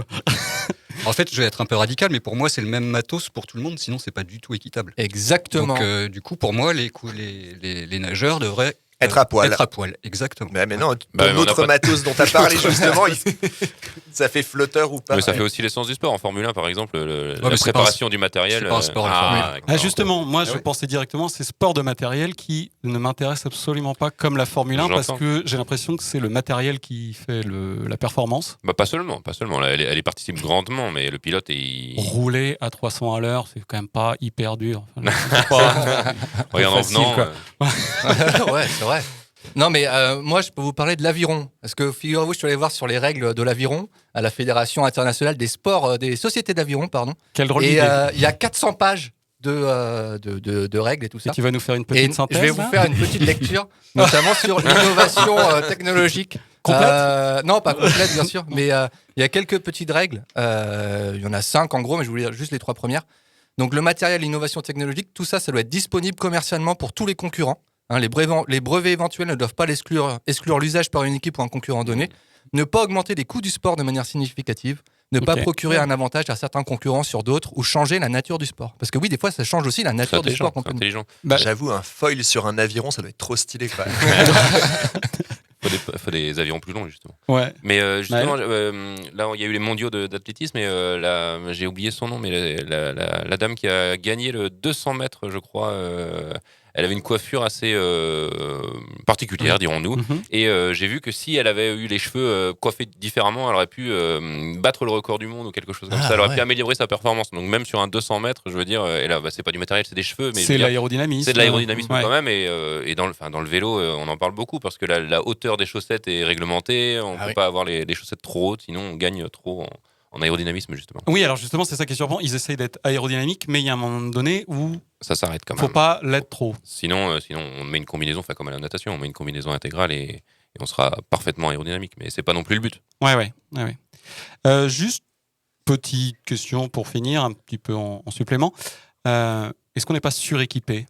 En fait, je vais être un peu radical, mais pour moi, c'est le même matos pour tout le monde, sinon c'est pas du tout équitable. Exactement. Donc, du coup, pour moi, les nageurs devraient être à poil. Être à poil, exactement. Mais non, ton autre matos dont tu as parlé justement, ça fait flotteur ou pas. Mais ça fait aussi l'essence du sport. En Formule 1, par exemple, la préparation du matériel. C'est pas un sport. Justement, moi, je pensais directement, c'est sport de matériel qui ne m'intéresse absolument pas comme la Formule 1, parce que j'ai l'impression que c'est le matériel qui fait la performance. Pas seulement. Elle y participe grandement, mais le pilote est... Rouler à 300 à l'heure, c'est quand même pas hyper dur. Regarde en venant. Ouais, c'est vrai. Non, mais moi, je peux vous parler de l'aviron. Parce que, figurez-vous, je suis allé voir sur les règles de l'aviron à la Fédération internationale des sports, des sociétés d'aviron, pardon. Quelle drôle d'idée. Et il y a 400 pages de règles et tout ça. Et tu vas nous faire une petite synthèse. Je vais vous faire une petite lecture, notamment sur l'innovation technologique. Complète non, pas complète, bien sûr. Mais il y a quelques petites règles. Il y en a 5 en gros, mais je vais vous lire juste les 3 premières. Donc, le matériel, l'innovation technologique, tout ça, ça doit être disponible commercialement pour tous les concurrents. Les brevets éventuels ne doivent pas exclure l'usage par une équipe ou un concurrent donné. Ne pas augmenter les coûts du sport de manière significative. Ne pas procurer un avantage à certains concurrents sur d'autres ou changer la nature du sport. Parce que oui, des fois, ça change aussi la nature du sport. C'est intelligent. J'avoue, un foil sur un aviron, ça doit être trop stylé. Quoi. Faut des avions plus longs, justement. Ouais. Mais justement, là, il y a eu les mondiaux d'athlétisme et j'ai oublié son nom, mais la dame qui a gagné le 200 mètres, je crois, elle avait une coiffure assez particulière, dirons-nous. Et j'ai vu que si elle avait eu les cheveux coiffés différemment, elle aurait pu battre le record du monde ou quelque chose comme ça. Elle aurait pu améliorer sa performance. Donc même sur un 200 mètres, je veux dire, et là, c'est pas du matériel, c'est des cheveux. Mais c'est l'aérodynamisme. C'est de l'aérodynamisme quand même. Et dans le vélo, on en parle beaucoup parce que la hauteur des chaussettes est réglementée. On peut pas avoir les chaussettes trop hautes, sinon on gagne trop en aérodynamisme, justement. Oui, alors justement, c'est ça qui est surprenant. Ils essayent d'être aérodynamiques, mais il y a un moment donné où ça s'arrête quand même. Faut pas l'être trop. Sinon, on met une combinaison, comme à la natation, on met une combinaison intégrale et on sera parfaitement aérodynamique. Mais c'est pas non plus le but. Ouais. Juste petite question pour finir, un petit peu en supplément. Est-ce qu'on n'est pas suréquipé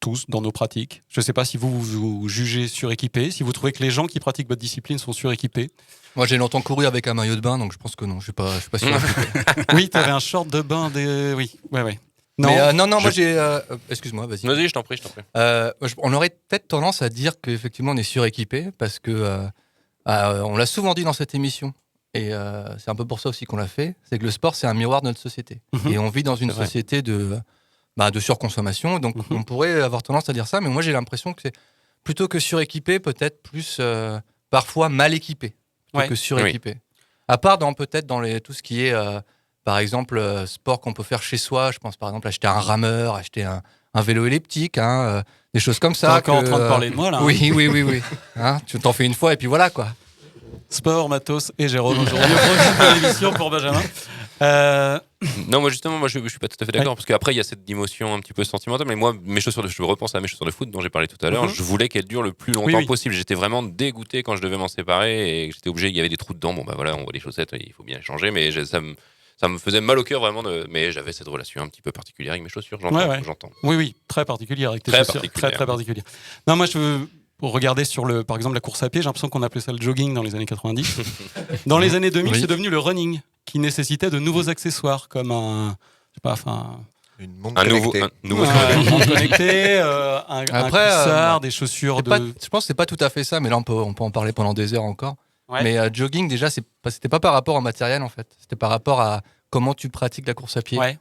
tous dans nos pratiques? Je ne sais pas si vous jugez suréquipé, si vous trouvez que les gens qui pratiquent votre discipline sont suréquipés. Moi, j'ai longtemps couru avec un maillot de bain, donc je pense que non, je suis pas suréquipé. Oui, tu avais un short de bain. Oui. Non. Mais, non, moi j'ai. Excuse-moi, vas-y. Vas-y, je t'en prie. On aurait peut-être tendance à dire qu'effectivement on est suréquipé parce que on l'a souvent dit dans cette émission. Et c'est un peu pour ça aussi qu'on l'a fait. C'est que le sport, c'est un miroir de notre société. Et on vit dans une société de surconsommation. Donc on pourrait avoir tendance à dire ça. Mais moi j'ai l'impression que c'est plutôt que suréquipé, peut-être plus parfois mal équipé plutôt que suréquipé. Oui. À part peut-être dans tout ce qui est, par exemple, sport qu'on peut faire chez soi. Je pense par exemple acheter un rameur, acheter un vélo elliptique, des choses comme ça. T'es encore en train de parler de moi là. Oui. Tu t'en fais une fois et puis voilà quoi. Sport, matos et Jérôme aujourd'hui. Prochaine émission pour Benjamin. Non, moi justement, je suis pas tout à fait d'accord parce qu'après il y a cette dimension un petit peu sentimentale. Mais moi, je repense à mes chaussures de foot dont j'ai parlé tout à l'heure. Je voulais qu'elles durent le plus longtemps possible. J'étais vraiment dégoûté quand je devais m'en séparer et j'étais obligé. Il y avait des trous dedans. Bon bah voilà, on voit les chaussettes, il faut bien les changer. Mais ça me faisait mal au cœur vraiment. Mais j'avais cette relation un petit peu particulière avec mes chaussures. J'entends. Oui, très particulière avec tes chaussures. Très particulière. Non, moi je veux. Pour regarder par exemple, la course à pied, j'ai l'impression qu'on appelait ça le jogging dans les années 90. Dans les années 2000, c'est devenu le running, qui nécessitait de nouveaux accessoires, comme un montre connecté, un cuissard, des chaussures je pense que c'est pas tout à fait ça, mais là on peut en parler pendant des heures encore. Ouais. Mais jogging, déjà, c'était pas par rapport au matériel, en fait. C'était par rapport à comment tu pratiques la course à pied. Ouais.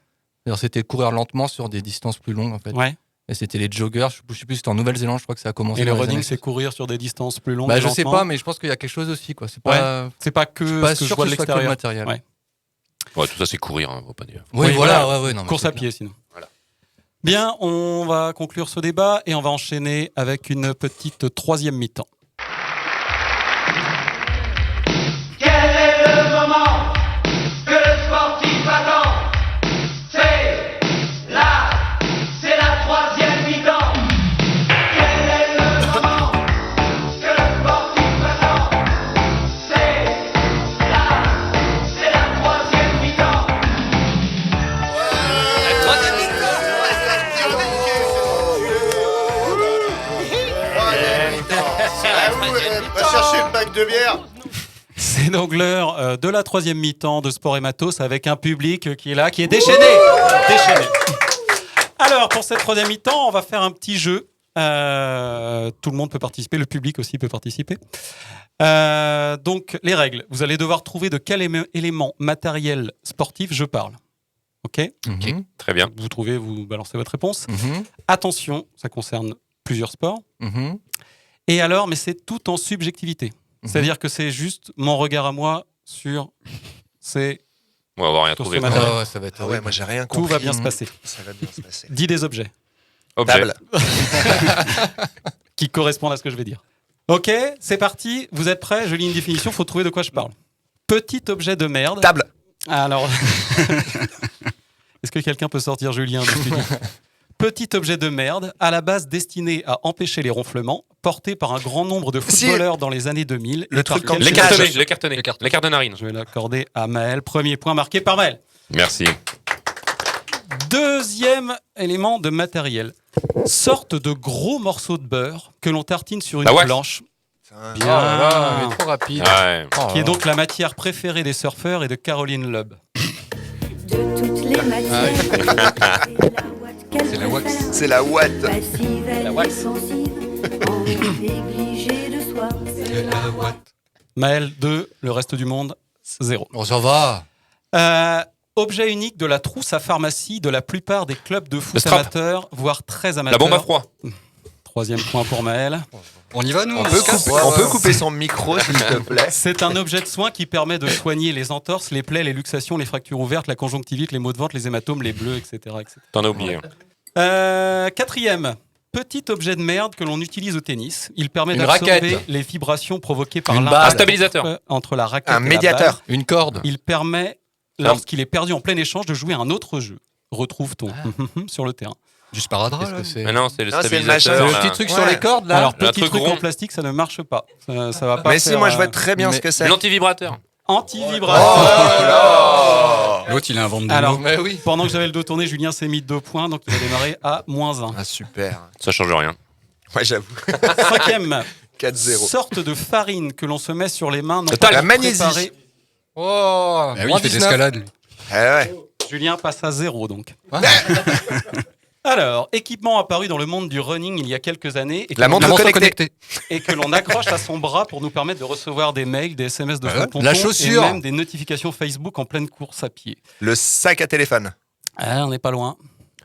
Alors, c'était courir lentement sur des distances plus longues, en fait. Ouais. Et c'était les joggers, je sais plus, c'était en Nouvelle-Zélande, je crois que ça a commencé. Et le running, c'est courir sur des distances plus longues. Je sais pas, mais je pense qu'il y a quelque chose aussi, quoi. C'est pas que ce que je vois de l'extérieur. Matériel. Ouais, tout ça, c'est courir, faut pas dire. Oui, voilà. Non, course à pied, sinon. Voilà. Bien, on va conclure ce débat et on va enchaîner avec une petite troisième mi-temps. Quel est le moment que le sportif attend? C'est la troisième mi-temps. Quel est le moment que le sportif attend? C'est la troisième mi-temps. La troisième mi-temps. Va chercher une bague de bière. C'est donc l'heure de la troisième mi-temps de Sport et Matos avec un public qui est là, qui est déchaîné. Alors, pour cette troisième mi-temps, on va faire un petit jeu. Tout le monde peut participer, le public aussi peut participer. Donc, les règles. Vous allez devoir trouver de quel élément matériel sportif je parle. OK ? Très bien. Vous trouvez, vous balancez votre réponse. Attention, ça concerne plusieurs sports. Et alors, mais c'est tout en subjectivité. C'est-à-dire que c'est juste mon regard à moi sur ces... On va avoir rien trouvé. Ça va être moi j'ai rien compris. Tout va bien se passer. Ça va bien se passer. Dis des objets. Table. Qui correspondent à ce que je vais dire. Ok, c'est parti. Vous êtes prêts? Je lis une définition, il faut trouver de quoi je parle. Petit objet de merde. Table. Alors... Est-ce que quelqu'un peut sortir Julien du studio? Petit objet de merde, à la base destiné à empêcher les ronflements, porté par un grand nombre de footballeurs dans les années 2000. Le truc en les cartonnés. La carte de narine. Je vais l'accorder à Maël. Premier point marqué par Maël. Merci. Deuxième élément de matériel. Sorte de gros morceaux de beurre que l'on tartine sur une planche. Bien. Il est trop rapide. Ouais. Qui est donc la matière préférée des surfeurs et de Caroline Loeb. De toutes les matières. C'est la wax. C'est la watt. La wax. Maël 2, le reste du monde 0. On s'en va. Objet unique de la trousse à pharmacie de la plupart des clubs de foot amateurs, voire très amateurs. La bombe à froid. Troisième point pour Maël. On y va, nous? On peut couper son micro, s'il te plaît. C'est un objet de soin qui permet de soigner les entorses, les plaies, les luxations, les fractures ouvertes, la conjonctivite, les maux de ventre, les hématomes, les bleus, etc. T'en as oublié. Quatrième. Petit objet de merde que l'on utilise au tennis. Il permet Une d'absorber raquette. les vibrations provoquées par un stabilisateur. Entre la raquette Un et médiateur. la balle. Une corde. Il permet, lorsqu'il est perdu en plein échange, de jouer un autre jeu. Retrouve-t-on sur le terrain. Du sparadrap. Mais non, c'est le Non, c'est le stabilisateur. machin. Le petit truc sur les cordes, là. Alors, Un petit truc truc rond. en plastique, ça ne marche pas. Ça va pas Mais faire, si, moi je vois très bien ce que c'est. L'antivibrateur. Anti-vibrateur. L'autre, il invente des Alors, mots. Mais oui. pendant que j'avais le dos tourné, Julien s'est mis 2 points, donc il va démarrer à -1. Ah, super. Ça change rien. Ouais, j'avoue. Cinquième. 4-0. Sorte de farine que l'on se met sur les mains. Non La pas pour magnésie. préparer- Oh, Ah oui, il fait de l'escalade, lui. Eh ouais. Julien passe à 0 donc. Alors, équipement apparu dans le monde du running il y a quelques années et que La l'on montre accroche- connectée. et que l'on accroche à son bras pour nous permettre de recevoir des mails, des SMS de Voilà. son tonton La chaussure. et même des notifications Facebook en pleine course à pied. Le sac à téléphone. Ah, on n'est pas loin.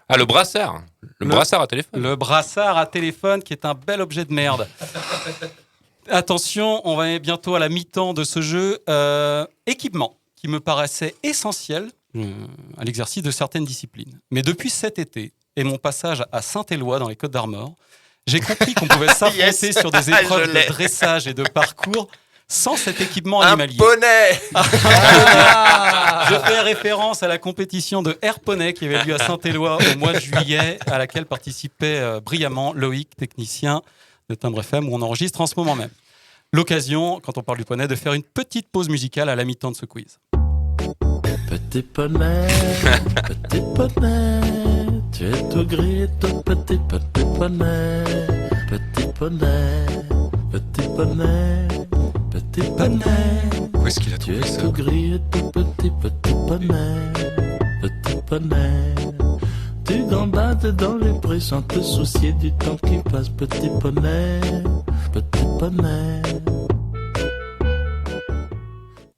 Ah, le brassard. Le brassard à téléphone. Le brassard à téléphone qui est un bel objet de merde. Attention, on va aller bientôt à la mi-temps de ce jeu. Équipement qui me paraissait essentiel à l'exercice de certaines disciplines. Mais depuis cet été et mon passage à Saint-Éloi dans les Côtes-d'Armor, j'ai compris qu'on pouvait s'affronter Yes. sur des épreuves Je l'ai. de dressage et de parcours sans cet équipement Un animalier. poney. Je fais référence à la compétition de air poney qui avait lieu à Saint-Éloi au mois de juillet, à laquelle participait brillamment Loïc, technicien de Timbre FM, où on enregistre en ce moment même. L'occasion, quand on parle du poney, de faire une petite pause musicale à la mi-temps de ce quiz. Petit poney, tu es tout gris, tout petit poney, petit poney, petit poney, petit poney. Où est-ce qu'il a Tu trouvé es ça? tout gris et tout petit poney, petit poney. Tu gambades dans les prés sans te soucier du temps qui passe, petit poney, petit poney.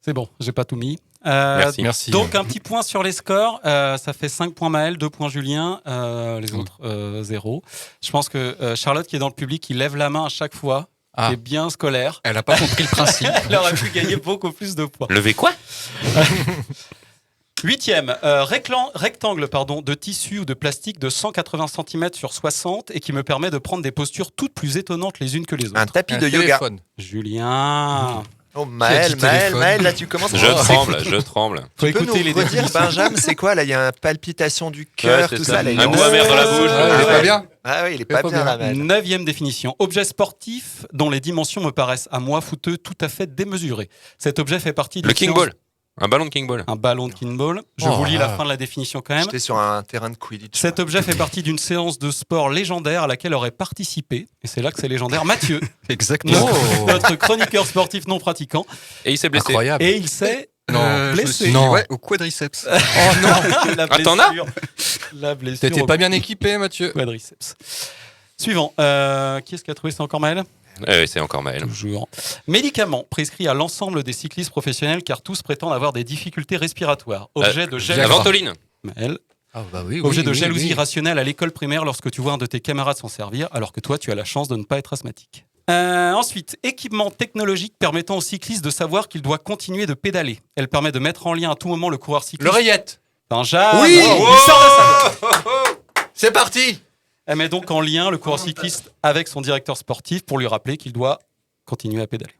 C'est bon, j'ai pas tout mis. Merci. Donc un petit point sur les scores. Ça fait 5 points Maël, 2 points Julien, les autres 0. Je pense que Charlotte qui est dans le public, qui lève la main à chaque fois, qui est bien scolaire. Elle n'a pas compris le principe. Elle aurait pu gagner beaucoup plus de points. Lever quoi? 8e, rectangle de tissu ou de plastique de 180 cm sur 60 et qui me permet de prendre des postures toutes plus étonnantes les unes que les autres. Un tapis de yoga. Julien. Oh Maël, là tu commences Je tremble. Faut Tu peux écouter nous les redire, définitions. Benjamin, c'est quoi là? Il y a une palpitation du cœur, Ouais, tout c'est ça. ça. Là, Un goût amer dans la bouche. Ah, Il est pas bien. Ah oui, il est pas bien là, Maël. 9e définition. Objet sportif dont les dimensions me paraissent à moi fouteux tout à fait démesurées. Cet objet fait partie Le King Ball. Un ballon de King Ball. Un ballon de King Ball. Je vous lis la fin de la définition quand même. J'étais sur un terrain de Quidditch. Cet objet fait partie d'une séance de sport légendaire à laquelle aurait participé, et c'est là que c'est légendaire, Mathieu. Exactement. Notre chroniqueur sportif non pratiquant. Et il s'est blessé. Incroyable. Et il s'est Je me blessé. suis dit, ouais, au quadriceps. Oh non. La Ah, t'en as blessure. La blessure. T'étais au pas bien équipé, Mathieu. quadriceps. Suivant. Qui est-ce qui a trouvé? C'est encore Maël? C'est encore Maël. Toujours. Médicaments prescrits à l'ensemble des cyclistes professionnels car tous prétendent avoir des difficultés respiratoires. Objet de La jalousie. ventoline. Maël. Ah bah oui, Objet oui, de oui, jalousie oui. irrationnelle à l'école primaire lorsque tu vois un de tes camarades s'en servir alors que toi tu as la chance de ne pas être asthmatique. Ensuite, équipement technologique permettant au cycliste de savoir qu'il doit continuer de pédaler. Elle permet de mettre en lien à tout moment le coureur cycliste. L'oreillette. Benjamin. Oui. Il sort de sa boîte. C'est parti. Elle met donc en lien le coureur cycliste avec son directeur sportif pour lui rappeler qu'il doit continuer à pédaler.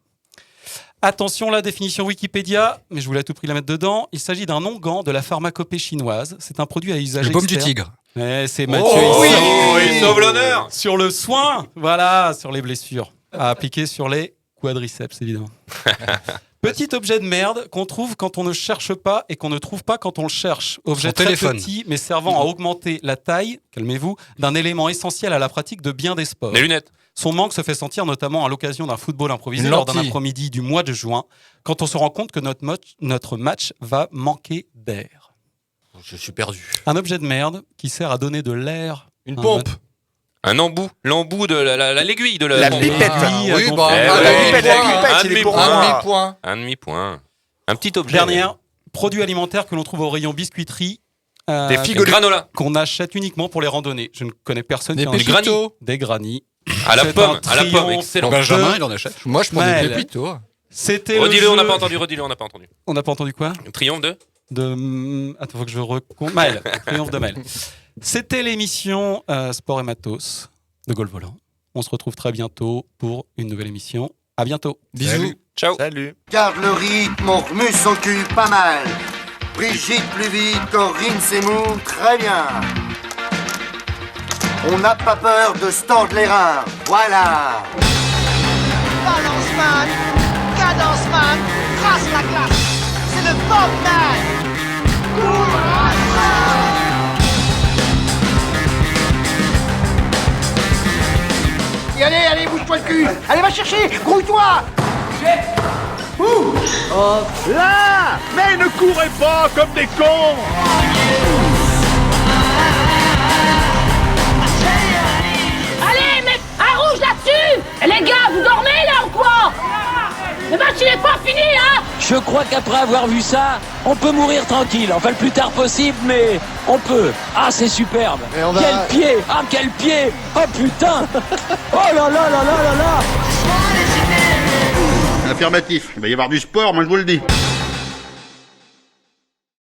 Attention, la définition Wikipédia, mais je voulais à tout prix la mettre dedans. Il s'agit d'un onguent de la pharmacopée chinoise. C'est un produit à usage Le baume du externe. tigre. Ouais, c'est Mathieu. Oh, ici. il sauve l'honneur. Sur le soin, voilà, sur les blessures. À appliquer sur les quadriceps, évidemment. Petit objet de merde qu'on trouve quand on ne cherche pas et qu'on ne trouve pas quand on le cherche. Objet Son très téléphone. petit, mais servant à augmenter la taille, calmez-vous, d'un élément essentiel à la pratique de bien des sports. Les lunettes. Son manque se fait sentir notamment à l'occasion d'un football improvisé Une lors d'un lentille. après-midi du mois de juin, quand on se rend compte que notre match va manquer d'air. Je suis perdu. Un objet de merde qui sert à donner de l'air. Une à un pompe. Un embout. L'embout de l'aiguille de La pompe. pipette. Oui, Oui, à bah, Eh un ouais. La pipette, Un il est pour demi-point. moi. demi-point. Un demi-point. Un petit objet. Dernière, produit alimentaire que l'on trouve au rayon biscuiterie. Des figues Granola. Qu'on achète uniquement pour les randonnées. Je ne connais personne Des qui en achète. pépitos. Des grannies. À la C'est pomme. un À la pomme. triomphe. Excellent. Benjamin, il en achète. Moi, je prends des Maël. pépitos. C'était Redis-le, le on n'a jeu- pas entendu. Redis-le, on n'a pas entendu. On n'a pas entendu quoi? Triomphe de. Attends, faut que je recompte. Maël. Triomphe de Maël. C'était l'émission Sport et Matos de Golf Volant. On se retrouve très bientôt pour une nouvelle émission. À bientôt. Bisous. Salut. Ciao. Salut. Garde le rythme, on remue son cul pas mal. Brigitte plus vite, Corinne Seymour, très bien. On n'a pas peur de se tordre les reins, voilà. Balance man, cadence man, trace la classe. C'est le Bob man. Et allez, allez, bouge-toi le cul. Allez, va chercher, grouille-toi. Là! Mais ne courez pas comme des cons! Allez, mais un rouge là-dessus! Les gars, vous dormez là ou quoi? Le match il est pas fini, hein? Je crois qu'après avoir vu ça, on peut mourir tranquille. Enfin, le plus tard possible, mais on peut. Ah, c'est superbe. Quel pied! Ah, quel pied! Oh putain! Oh là là là là là là! Affirmatif, il va y avoir du sport, moi je vous le dis.